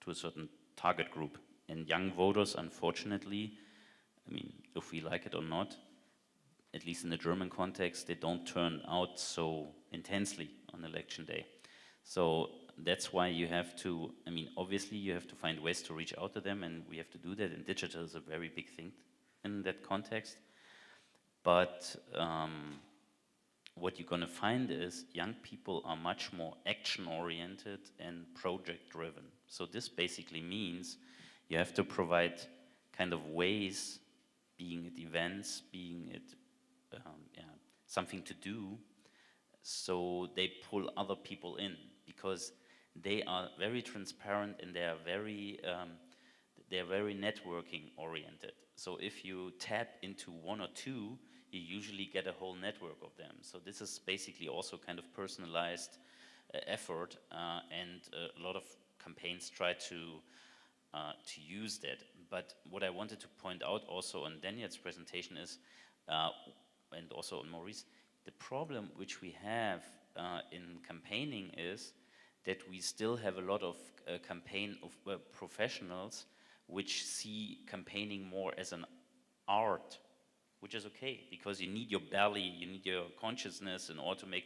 to a certain target group. And young voters, unfortunately, I mean, if we like it or not, at least in the German context, they don't turn out so intensely on election day. So that's why you have to, I mean, obviously you have to find ways to reach out to them, and we have to do that, and digital is a very big thing in that context. But what you're going to find is young people are much more action-oriented and project-driven. So this basically means you have to provide kind of ways, being it events, being it something to do, so they pull other people in, because they are very transparent and they are very networking oriented. So if you tap into one or two, you usually get a whole network of them. So this is basically also kind of personalized effort, and a lot of campaigns try to use that. But what I wanted to point out also on Daniel's presentation is, and also on Maurice, the problem which we have in campaigning is that we still have a lot of campaign of professionals which see campaigning more as an art, which is okay, because you need your belly, you need your consciousness in order to make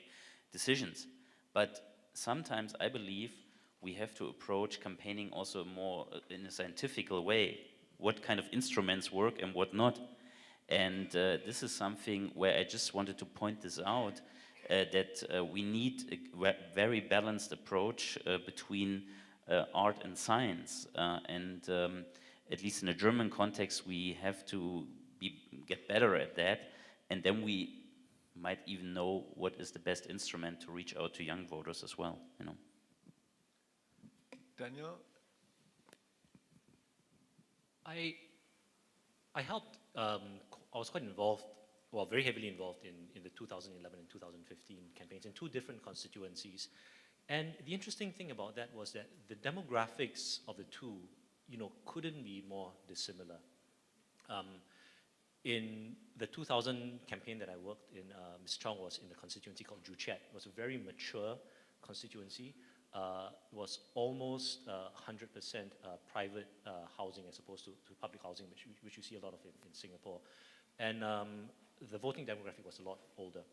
decisions. But sometimes I believe we have to approach campaigning also more in a scientific way. What kind of instruments work and what not? And this is something where I just wanted to point this out, that we need a very balanced approach between art and science. At least in a German context, we have to get better at that, and then we might even know what is the best instrument to reach out to young voters as well, you know. Daniel? I helped, I was quite involved, well, very heavily involved in the 2011 and 2015 campaigns in two different constituencies. And the interesting thing about that was that the demographics of the two, you know, couldn't be more dissimilar. In the 2000 campaign that I worked in, Ms. Chong was in the constituency called Juchet. It was a very mature constituency. It was almost 100% private housing as opposed to public housing, which you see a lot of in Singapore. And the voting demographic was a lot older.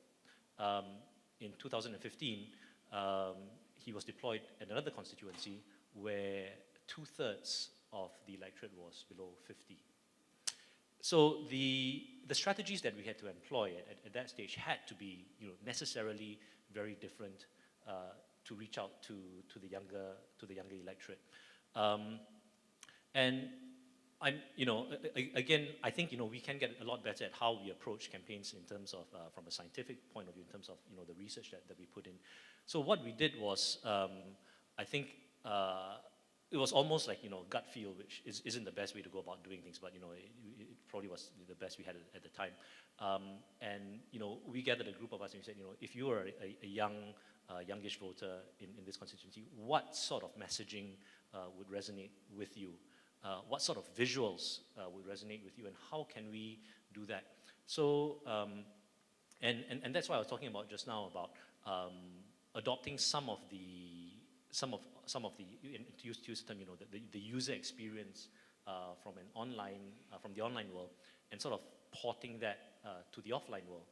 In 2015, he was deployed at another constituency where 2/3 of the electorate was below 50. So the strategies that we had to employ at that stage had to be, you know, necessarily very different to reach out to the younger electorate. And I'm, you know, again, I think, you know, we can get a lot better at how we approach campaigns in terms of, from a scientific point of view, in terms of, you know, the research that we put in. So what we did was, I think, it was almost like, you know, gut feel, which isn't the best way to go about doing things, but, you know, it probably was the best we had at the time. And, you know, we gathered a group of us and we said, you know, if you are a youngish voter in this constituency, what sort of messaging would resonate with you? what sort of visuals would resonate with you, and how can we do that? So, and that's why I was talking about just now about adopting some of the to use the term, the user experience from the online world, and sort of porting that to the offline world.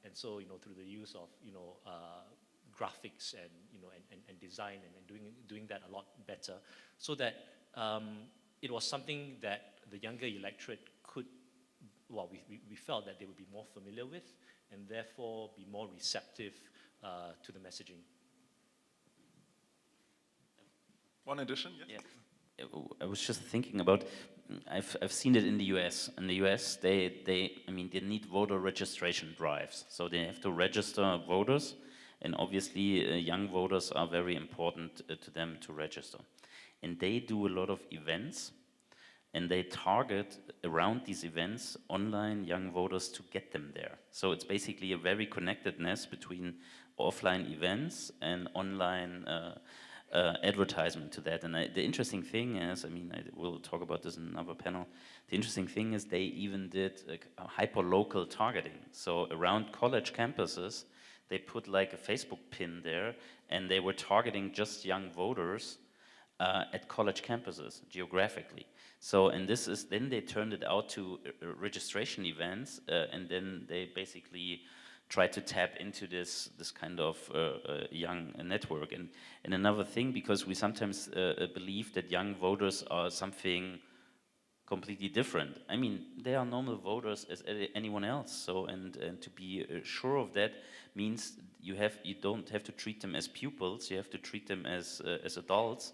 And so, through the use of graphics and design and doing that a lot better, so that it was something that the younger electorate could, well, we felt that they would be more familiar with, and therefore be more receptive to the messaging. One addition, yes? Yeah. I was just thinking about, I've seen it in the US. In the US, they need voter registration drives. So they have to register voters, and obviously young voters are very important to them to register. And they do a lot of events, and they target around these events online young voters to get them there. So it's basically a very connectedness between offline events and online advertisement to that. And the interesting thing is, I will talk about this in another panel, the interesting thing is they even did a hyper-local targeting. So around college campuses, they put like a Facebook pin there, and they were targeting just young voters at college campuses geographically. So, and this is, then they turned it out to registration events, and then they basically try to tap into this kind of young network. And another thing, because we sometimes believe that young voters are something completely different. I mean, they are normal voters as anyone else. So, and to be sure of that means you don't have to treat them as pupils. You have to treat them as adults.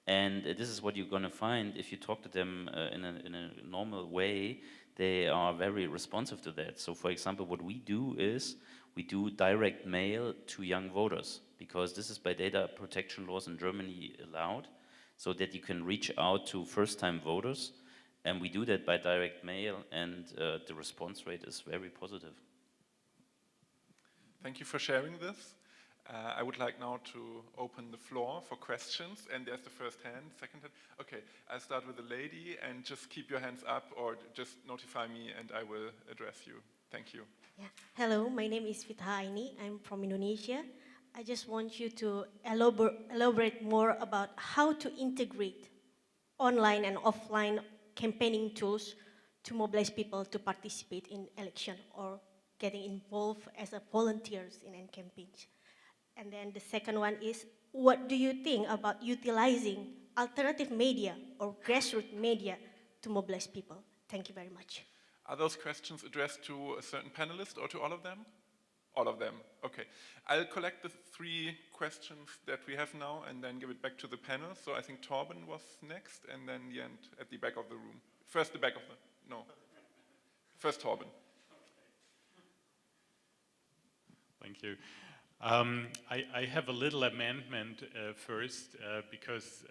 And this is what you're going to find if you talk to them in a normal way. They are very responsive to that. So, for example, what we do is we do direct mail to young voters, because this is by data protection laws in Germany allowed, so that you can reach out to first-time voters. And we do that by direct mail, and the response rate is very positive. Thank you for sharing this. I would like now to open the floor for questions, and there's the first hand, second hand. Okay, I'll start with the lady, and just keep your hands up or just notify me and I will address you. Thank you. Yeah. Hello, my name is Fitha Aini. I'm from Indonesia. I just want you to elaborate more about how to integrate online and offline campaigning tools to mobilize people to participate in election or getting involved as a volunteers in any campaigns. And then the second one is, what do you think about utilizing alternative media or grassroots media to mobilize people? Thank you very much. Are those questions addressed to a certain panelist or to all of them? All of them, okay. I'll collect the 3 questions that we have now and then give it back to the panel. So I think Torben was next, and then the end at the back of the room. First the back of the, no. First Torben. Thank you. I have a little amendment first, because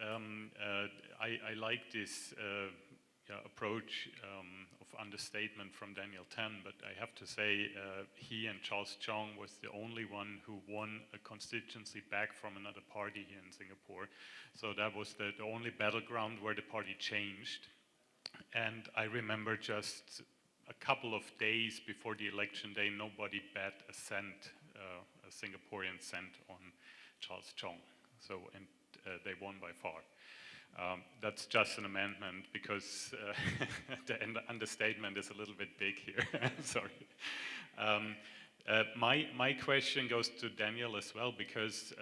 I like this approach of understatement from Daniel Tan, but I have to say he and Charles Chong was the only one who won a constituency back from another party here in Singapore. So that was the only battleground where the party changed. And I remember just a couple of days before the election day, nobody bet a cent, a Singaporean cent on Charles Chong. So, and they won by far. That's just an amendment because the understatement is a little bit big here. Sorry. My question goes to Daniel as well, because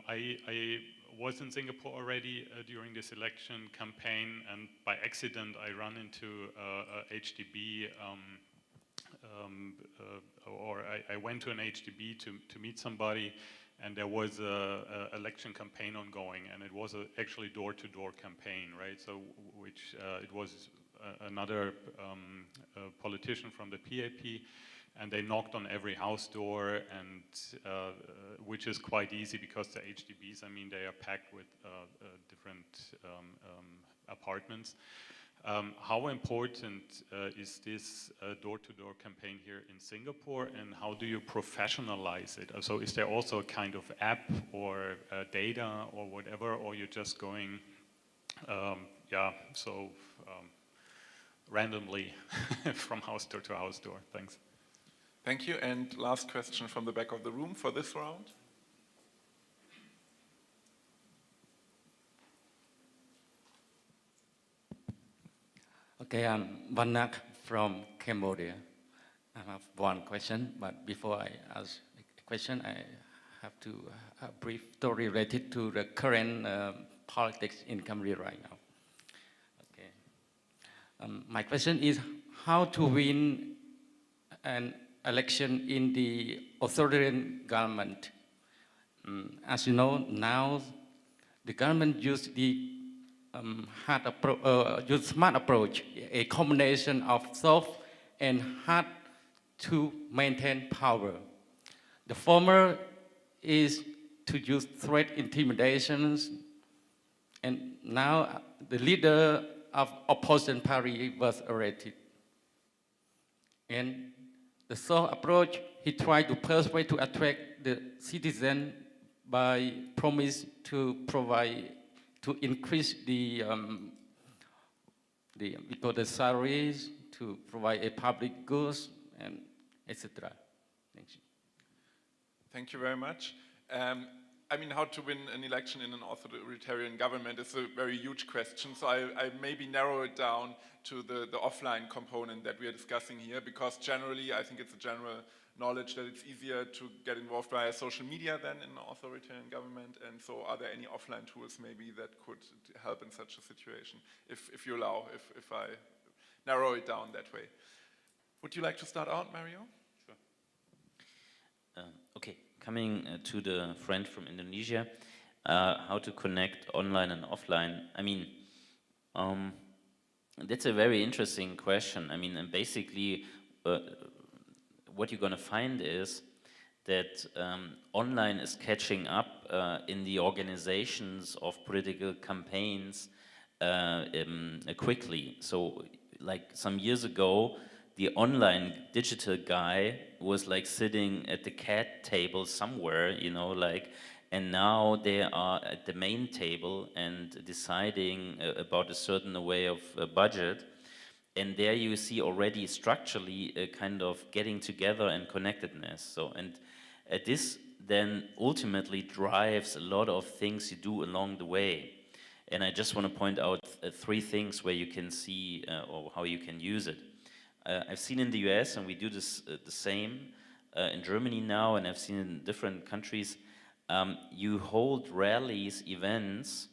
I was in Singapore already during this election campaign, and by accident I ran into HDB, or I went to an HDB to meet somebody, and there was a election campaign ongoing, and it was actually door-to-door campaign, right? So, which it was another politician from the PAP, and they knocked on every house door, and which is quite easy because the HDBs, I mean, they are packed with different apartments. How important is this door-to-door campaign here in Singapore, and how do you professionalize it? So is there also a kind of app or data or whatever, or you're just going yeah, so randomly from house door to house door. Thanks. Thank you. And last question from the back of the room for this round. Okay, I'm Vanak from Cambodia. I have one question, but before I ask a question, I have to a brief story related to the current politics in Cambodia right now. Okay. My question is how to win an election in the authoritarian government. As you know, now the government used the use smart approach, a combination of soft and hard to maintain power. The former is to use threat intimidations, and now the leader of opposition party was arrested. And the soft approach, he tried to persuade to attract the citizen by promise to provide, to increase the salaries, to provide a public goods, and etc. Thank you. Thank you very much. I mean, how to win an election in an authoritarian government is a very huge question. So I maybe narrow it down to the offline component that we are discussing here, because generally I think it's a general knowledge that it's easier to get involved via social media than in an authoritarian government. And so are there any offline tools maybe that could help in such a situation, if you allow, if I narrow it down that way? Would you like to start out, Mario? Okay, coming to the friend from Indonesia, how to connect online and offline. I mean, that's a very interesting question. I mean, and basically, what you're going to find is that online is catching up in the organizations of political campaigns quickly. So, like some years ago, the online digital guy was like sitting at the cat table somewhere, you know, like, and now they are at the main table and deciding about a certain way of budget. And there you see already structurally a kind of getting together and connectedness. So, and this then ultimately drives a lot of things you do along the way. And I just want to point out three things where you can see or how you can use it. I've seen in the US, and we do this the same in Germany now, and I've seen in different countries, you hold rallies, events,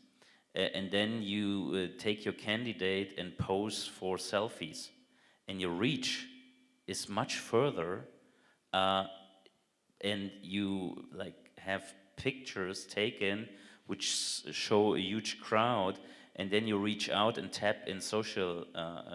and then you take your candidate and pose for selfies. And your reach is much further, and you like have pictures taken which show a huge crowd, and then you reach out and tap in social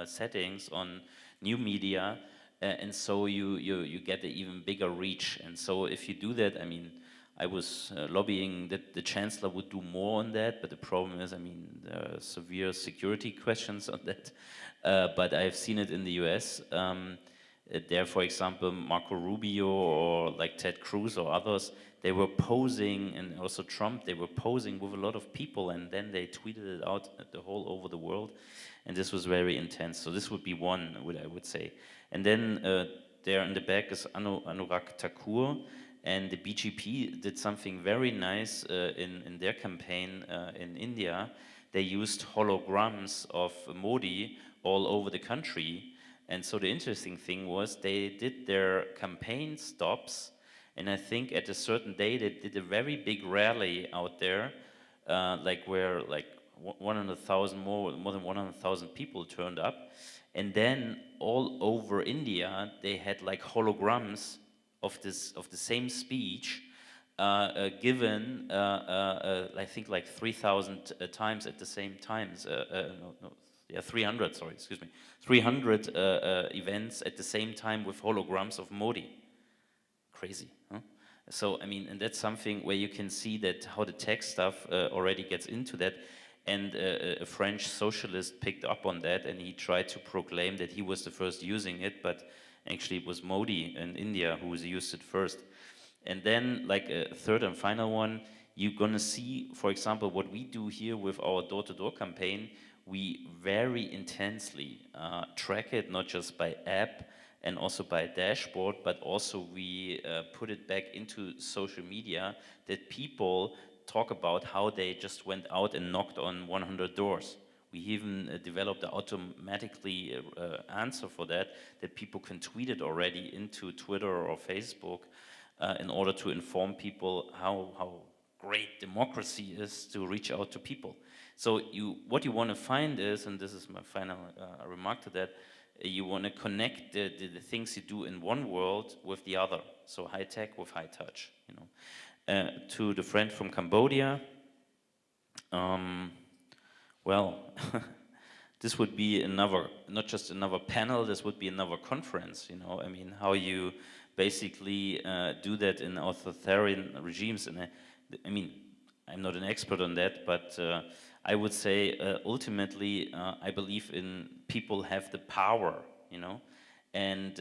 settings on new media, and so you get an even bigger reach. And so if you do that, I mean, I was lobbying that the chancellor would do more on that, but the problem is, I mean, there are severe security questions on that. But I've seen it in the US. There, for example, Marco Rubio or like Ted Cruz or others, they were posing, and also Trump, they were posing with a lot of people, and then they tweeted it out at the whole over the world. And this was very intense. So this would be one, I would say. And then there in the back is Anurag Thakur, and the BJP did something very nice in their campaign in India. They used holograms of Modi all over the country. And so the interesting thing was they did their campaign stops, and I think at a certain day they did a very big rally out there, like where like 100,000 more than 100,000 people turned up, and then all over India they had like holograms of the same speech given I think like 3,000 times at the same times. 300. Sorry, excuse me. 300 events at the same time with holograms of Modi. Crazy, huh? So I mean, and that's something where you can see that how the tech stuff already gets into that. And a French socialist picked up on that, and he tried to proclaim that he was the first using it, but actually it was Modi in India who used it first. And then, like a third and final one, you're gonna see, for example, what we do here with our door-to-door campaign. we very intensely track it, not just by app and also by dashboard, but also we put it back into social media, that people talk about how they just went out and knocked on 100 doors. We even developed an automatically answer for that people can tweet it already into Twitter or Facebook in order to inform people how great democracy is to reach out to people. So what you want to find is, and this is my final remark to that, you want to connect the things you do in one world with the other. So high tech with high touch, you know. To the friend from Cambodia, well, this would be another, not just another panel, this would be another conference, you know. I mean, how you basically do that in authoritarian regimes. And I mean, I'm not an expert on that, but I would say ultimately, I believe in people have the power, you know. And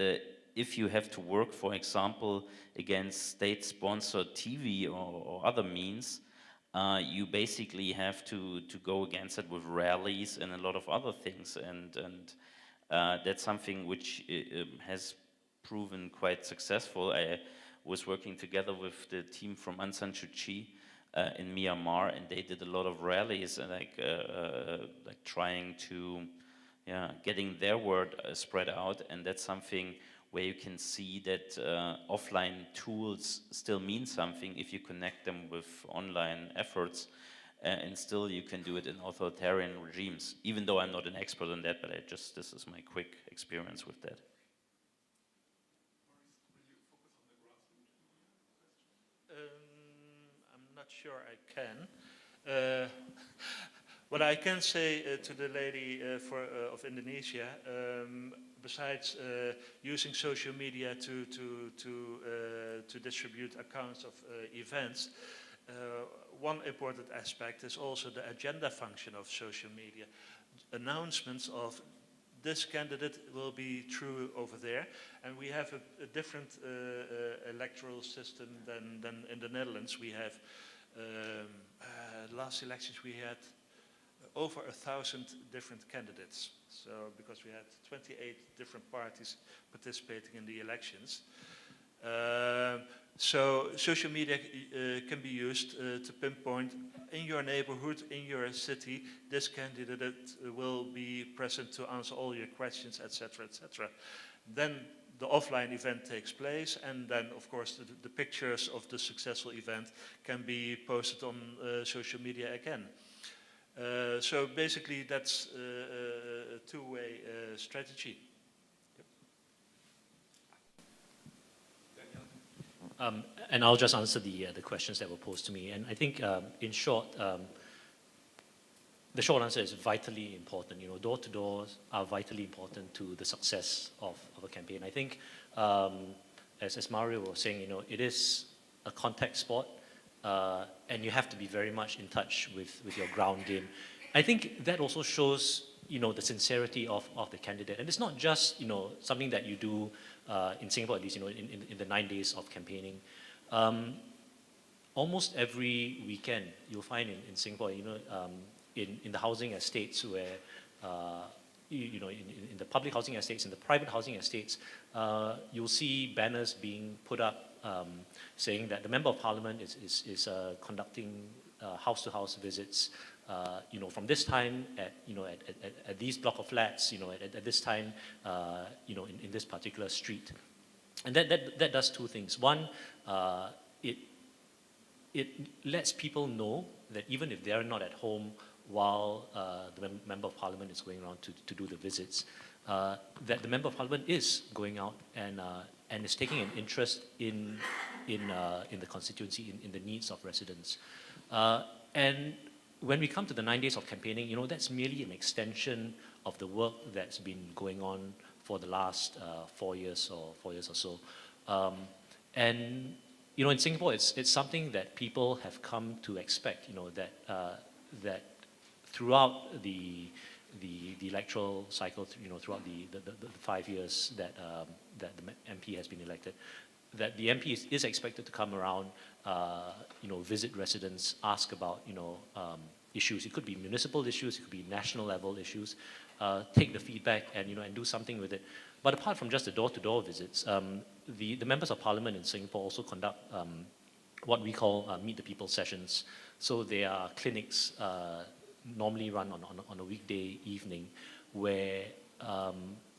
if you have to work, for example, against state-sponsored TV or other means, you basically have to go against it with rallies and a lot of other things, and that's something which has proven quite successful. I was working together with the team from Aung San Suu Kyi in Myanmar, and they did a lot of rallies, like trying to, getting their word spread out, and that's something where you can see that offline tools still mean something if you connect them with online efforts, and still you can do it in authoritarian regimes, even though I'm not an expert on that, but this is my quick experience with that. I'm not sure I can. What I can say to the lady of Indonesia, besides using social media to distribute accounts of events, one important aspect is also the agenda function of social media. Announcements of this candidate will be true over there, and we have a different electoral system than in the Netherlands. We have last elections we had over 1,000 different candidates. So because we had 28 different parties participating in the elections. So social media can be used to pinpoint in your neighborhood, in your city, this candidate will be present to answer all your questions, etc., etc. Then the offline event takes place, and then, of course, the pictures of the successful event can be posted on social media again. So basically, that's a two-way strategy. And I'll just answer the questions that were posed to me. And I think, in short, the short answer is vitally important. You know, door-to-doors are vitally important to the success of a campaign. I think, as Mario was saying, you know, it is a contact sport, and you have to be very much in touch with your ground game. I think that also shows, you know, the sincerity of the candidate. And it's not just, you know, something that you do in Singapore, at least, you know, in the 9 days of campaigning. Almost every weekend, you'll find in Singapore, you know, in the housing estates where, you know, in the public housing estates, in the private housing estates, you'll see banners being put up saying that the Member of Parliament is conducting house-to-house visits, you know, from this time at these block of flats, you know, at this time, you know, in this particular street. And that does two things. One, it lets people know that even if they're not at home while the Member of Parliament is going around to do the visits, that the Member of Parliament is going out and is taking an interest in the constituency, in the needs of residents. And when we come to the 9 days of campaigning, you know, that's merely an extension of the work that's been going on for the last 4 years or so. And you know, in Singapore, it's something that people have come to expect. You know, that throughout the electoral cycle, you know, throughout the 5 years that the MP has been elected, that the MP is expected to come around, you know, visit residents, ask about, you know, issues. It could be municipal issues, it could be national level issues. Take the feedback and, and do something with it. But apart from just the door-to-door visits, the members of parliament in Singapore also conduct what we call Meet the People sessions. So they are clinics normally run on a weekday evening where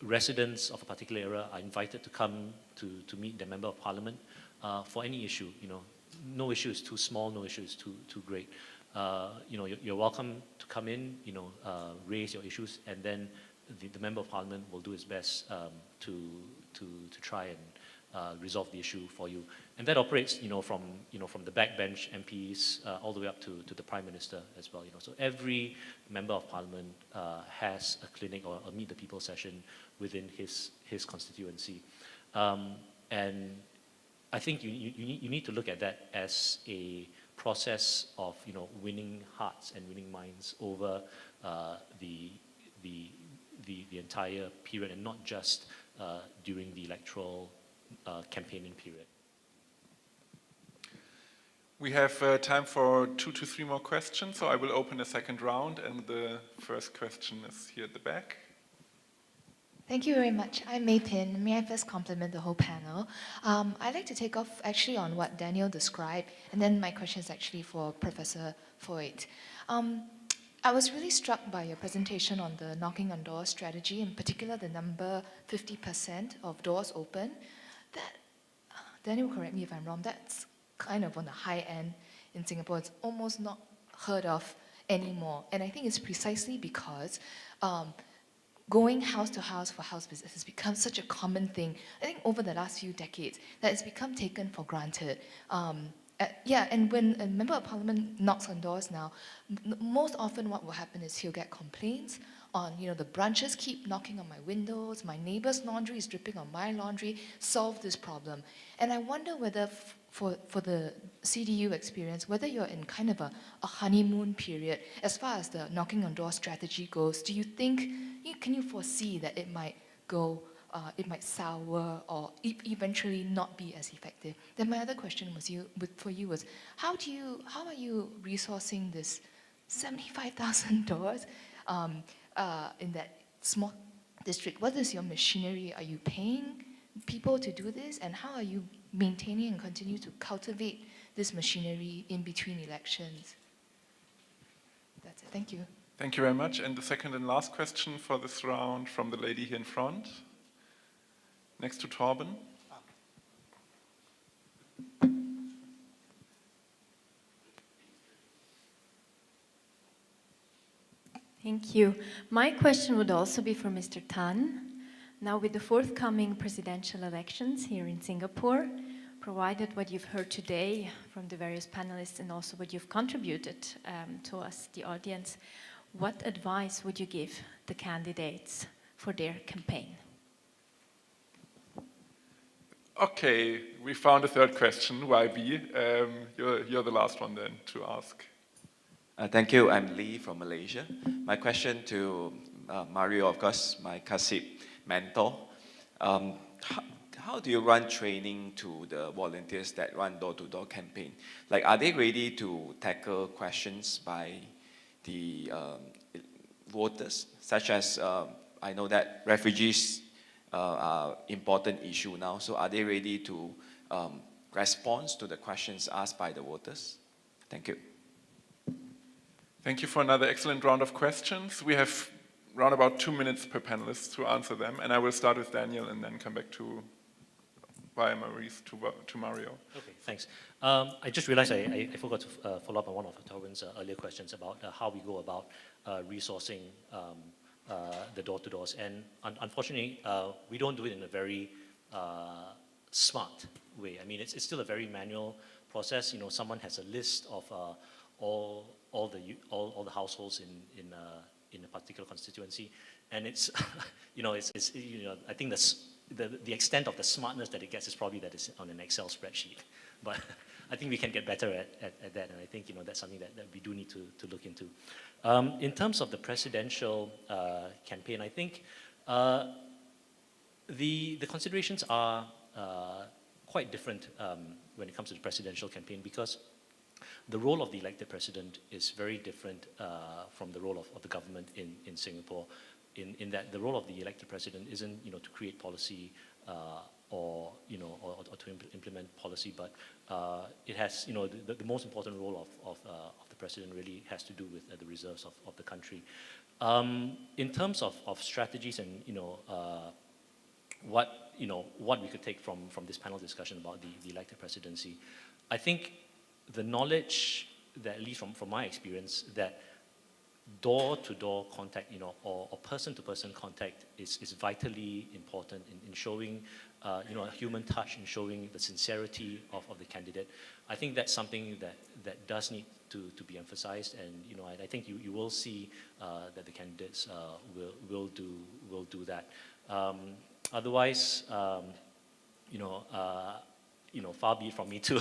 residents of a particular area are invited to come to meet their member of parliament for any issue. No issue is too small, no issue is too great. You're welcome to come in, raise your issues, and then the member of parliament will do his best to try and resolve the issue for you. And that operates, from the backbench MPs all the way up to the Prime Minister as well. So every member of parliament has a clinic or a Meet the People session within his constituency. And I think you need to look at that as a process of winning hearts and winning minds over the entire period, and not just during the electoral campaigning period. We have time for 2 to 3 more questions, so I will open a second round, and the first question is here at the back. Thank you very much. I'm May Pin. May I first compliment the whole panel? I'd like to take off actually on what Daniel described, and then my question is actually for Professor Foyt. I was really struck by your presentation on the knocking on doors strategy, in particular the number 50% of doors open. That, Daniel, correct me if I'm wrong, that's kind of on the high end in Singapore. It's almost not heard of anymore. And I think it's precisely because going house to house for house visits has become such a common thing, I think over the last few decades, that it's become taken for granted. And when a member of parliament knocks on doors now, most often what will happen is he'll get complaints on, the branches keep knocking on my windows, my neighbor's laundry is dripping on my laundry, solve this problem. And I wonder whether for the CDU experience, whether you're in kind of a honeymoon period as far as the knocking on door strategy goes. Do you think, can you foresee that it might go, it might sour or eventually not be as effective? Then my other question for you was, how are you resourcing this 75,000 doors in that small district? What is your machinery? Are you paying people to do this? And how are you maintaining and continue to cultivate this machinery in between elections? That's it. Thank you. Thank you very much. And the second and last question for this round from the lady here in front, next to Torben. Thank you. My question would also be for Mr. Tan. Now, with the forthcoming presidential elections here in Singapore, provided what you've heard today from the various panelists and also what you've contributed to us, the audience, what advice would you give the candidates for their campaign? Okay, we found a third question, YB. You're the last one then to ask. Thank you. I'm Lee from Malaysia. My question to Mario, of course, my Kasip mentor. How do you run training to the volunteers that run door-to-door campaign? Like, are they ready to tackle questions by the voters, such as, I know that refugees are important issue now, so are they ready to respond to the questions asked by the voters? Thank you. Thank you for another excellent round of questions. We have around about 2 minutes per panelist to answer them, and I will start with Daniel and then come back to via Maurice to Mario. Okay, thanks. I just realized I forgot to follow up on one of Torben's earlier questions about how we go about resourcing the door-to-doors. And unfortunately, we don't do it in a very smart way. I mean, it's still a very manual process. Someone has a list of all the households in a particular constituency, and it's I think the extent of the smartness that it gets is probably that it's on an Excel spreadsheet, but I think we can get better at that, and I think that's something that we do need to look into. In terms of the presidential campaign, I think the considerations are quite different when it comes to the presidential campaign, because the role of the elected president is very different from the role of the government in Singapore, in that the role of the elected president isn't, you know, to create policy or to implement policy, but it has, you know, the most important role of the president really has to do with the reserves of the country. In terms of strategies and, you know, what we could take from this panel discussion about the elected presidency, I think the knowledge that, at least from my experience, that door-to-door contact, you know, or person-to-person contact is vitally important in showing, you know, a human touch, in showing the sincerity of the candidate. I think that's something that does need to be emphasized, and, you know, I think you will see that the candidates will do that. Otherwise, you know, far be it from me to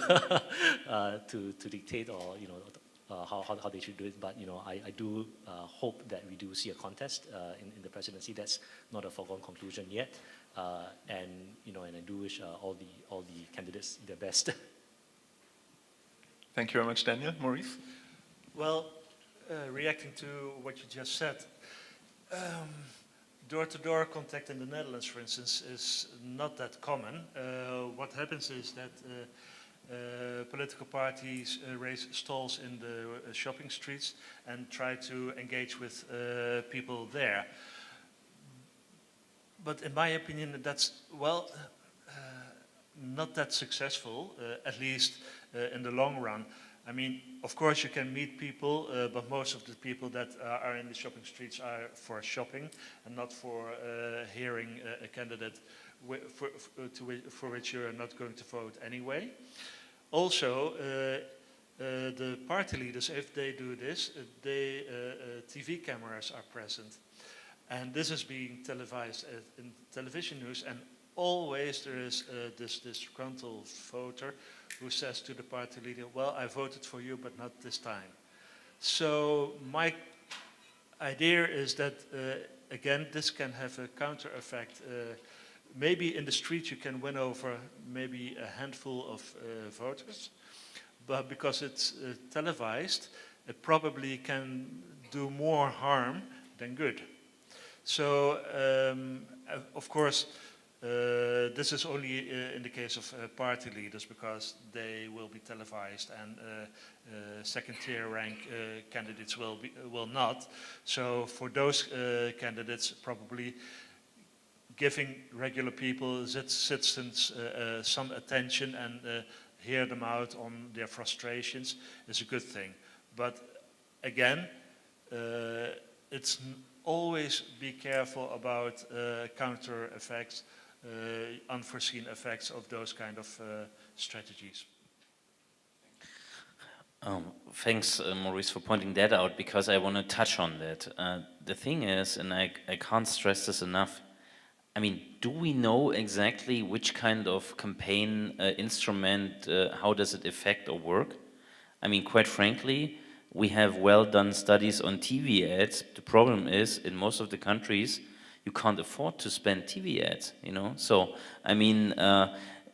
to dictate, or, you know, how they should do it. But, you know, I do hope that we do see a contest in the presidency. That's not a foregone conclusion yet, and, you know, and I do wish all the candidates their best. Thank you very much, Daniel. Maurice? Well, reacting to what you just said, door-to-door contact in the Netherlands, for instance, is not that common. What happens is that political parties raise stalls in the shopping streets and try to engage with people there. But in my opinion, that's, well, not that successful, at least in the long run. I mean, of course you can meet people, but most of the people that are in the shopping streets are for shopping and not for hearing a candidate for which you're not going to vote anyway. Also, the party leaders, if they do this, TV cameras are present. And this is being televised in television news, and always there is this disgruntled voter who says to the party leader, well, I voted for you, but not this time. So my idea is that, again, this can have a counter effect. Maybe in the street you can win over maybe a handful of voters, but because it's televised, it probably can do more harm than good. So, of course, this is only in the case of party leaders, because they will be televised, and second-tier rank candidates will not. So for those candidates, probably giving regular people, citizens, some attention and hear them out on their frustrations is a good thing. But again, it's always be careful about counter effects, unforeseen effects of those kind of strategies. Thanks, Maurice, for pointing that out, because I want to touch on that. The thing is, and I can't stress this enough, I mean, do we know exactly which kind of campaign instrument, how does it affect or work? I mean, quite frankly, we have well-done studies on TV ads. The problem is, in most of the countries, you can't afford to spend TV ads, you know? So, I mean,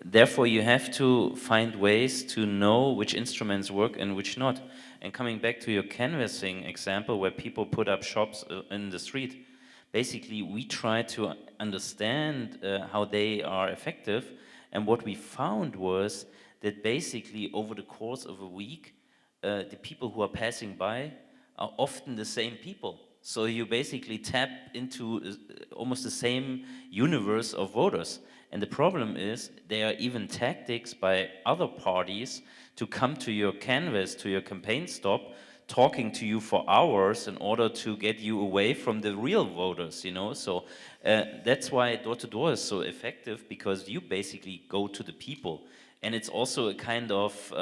therefore you have to find ways to know which instruments work and which not. And coming back to your canvassing example, where people put up shops in the street, basically we try to understand how they are effective, and what we found was that basically over the course of a week, the people who are passing by are often the same people. So you basically tap into almost the same universe of voters. And the problem is, there are even tactics by other parties to come to your canvas, to your campaign stop, talking to you for hours in order to get you away from the real voters, you know? So that's why door-to-door is so effective, because you basically go to the people. And it's also a kind of,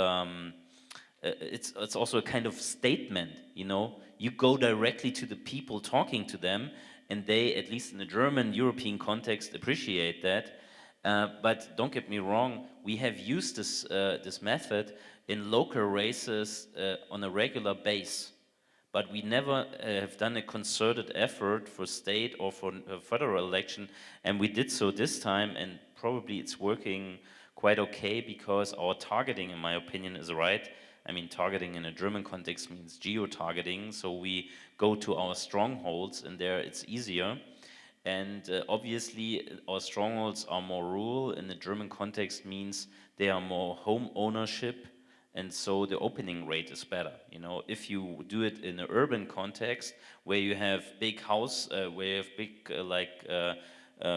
it's also a kind of statement, you know? You go directly to the people, talking to them, and they, at least in the German, European context, appreciate that. But don't get me wrong, we have used this method in local races on a regular base. But we never have done a concerted effort for state or for a federal election, and we did so this time, and probably it's working quite okay, because our targeting, in my opinion, is right. I mean, targeting in a German context means geo-targeting, so we go to our strongholds, and there it's easier. And obviously, our strongholds are more rural. In the German context means they are more home ownership, and so the opening rate is better. You know, if you do it in an urban context where you have big house, where you have big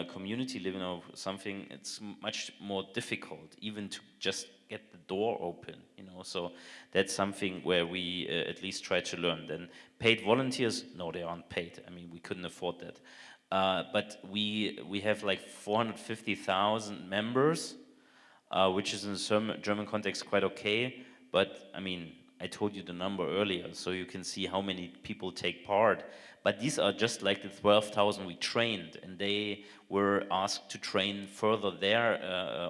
community living or something, it's much more difficult even to just get the door open. You know, so that's something where we at least try to learn. Then paid volunteers, no, they aren't paid. I mean, we couldn't afford that. But we have like 450,000 members, which is in the German context quite okay. But I mean, I told you the number earlier, so you can see how many people take part. But these are just like the 12,000 we trained, and they were asked to train further their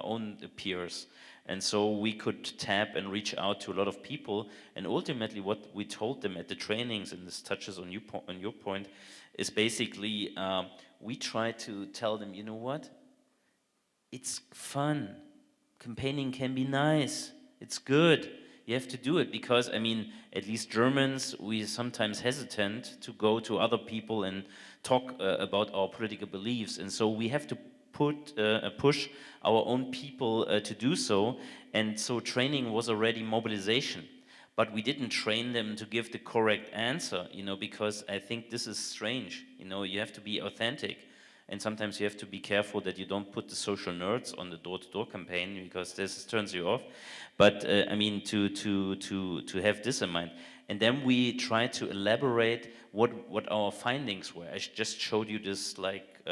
own peers. And so we could tap and reach out to a lot of people. And ultimately what we told them at the trainings, and this touches on your point, is basically we try to tell them, you know what? It's fun. Campaigning can be nice. It's good. You have to do it because, I mean, at least Germans, we sometimes hesitant to go to other people and talk about our political beliefs. And so we have to push our own people to do so. And so training was already mobilization. But we didn't train them to give the correct answer, you know, because I think this is strange. You know, you have to be authentic. And sometimes you have to be careful that you don't put the social nerds on the door-to-door campaign, because this turns you off. But I mean, to have this in mind. And then we try to elaborate what our findings were. I just showed you this, like,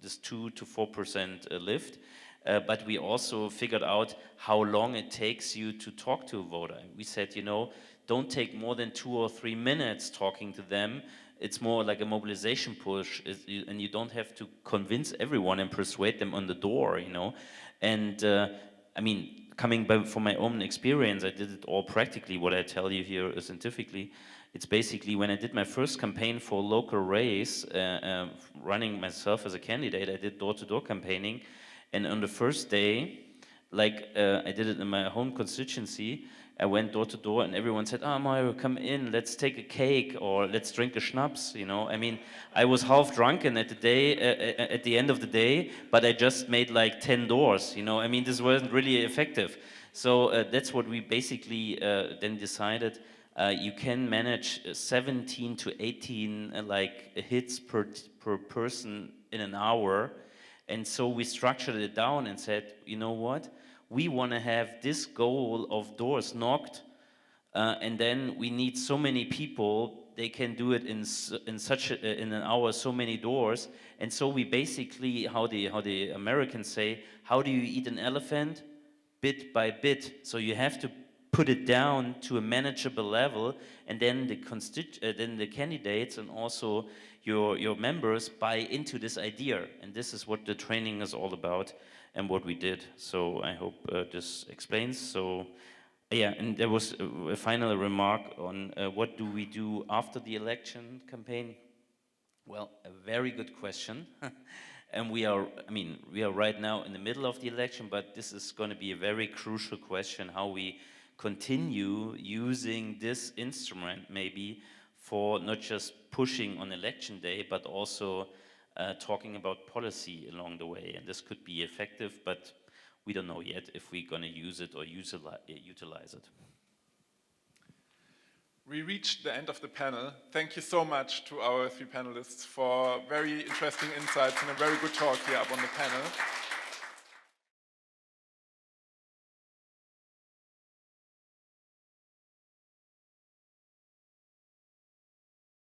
this 2 to 4% lift. But we also figured out how long it takes you to talk to a voter. We said, you know, don't take more than 2 or 3 minutes talking to them. It's more like a mobilization push, and you don't have to convince everyone and persuade them on the door, you know. And I mean, coming back from my own experience, I did it all practically. What I tell you here scientifically, it's basically when I did my first campaign for a local race, running myself as a candidate, I did door-to-door campaigning. And on the first day, like I did it in my home constituency, I went door to door and everyone said, "Ah, Mario, come in, let's take a cake or let's drink a schnapps," you know. I mean, I was half drunken at the end of the day, but I just made like 10 doors, you know. I mean, this wasn't really effective. So that's what we basically then decided. You can manage 17 to 18 like hits per person in an hour. And so we structured it down and said, you know what? We want to have this goal of doors knocked, and then we need so many people. They can do it in an hour, so many doors. And so we basically, how the Americans say, how do you eat an elephant? Bit by bit. So you have to put it down to a manageable level, and then the candidates and also your members buy into this idea. And this is what the training is all about and what we did. So I hope this explains. So yeah, and there was a final remark on what do we do after the election campaign? Well, a very good question. And we are right now in the middle of the election, but this is going to be a very crucial question, how we continue using this instrument maybe for not just pushing on election day, but also talking about policy along the way. And this could be effective, but we don't know yet if we're going to use it or utilize it. We reached the end of the panel. Thank you so much to our 3 panelists for very interesting insights and a very good talk here up on the panel.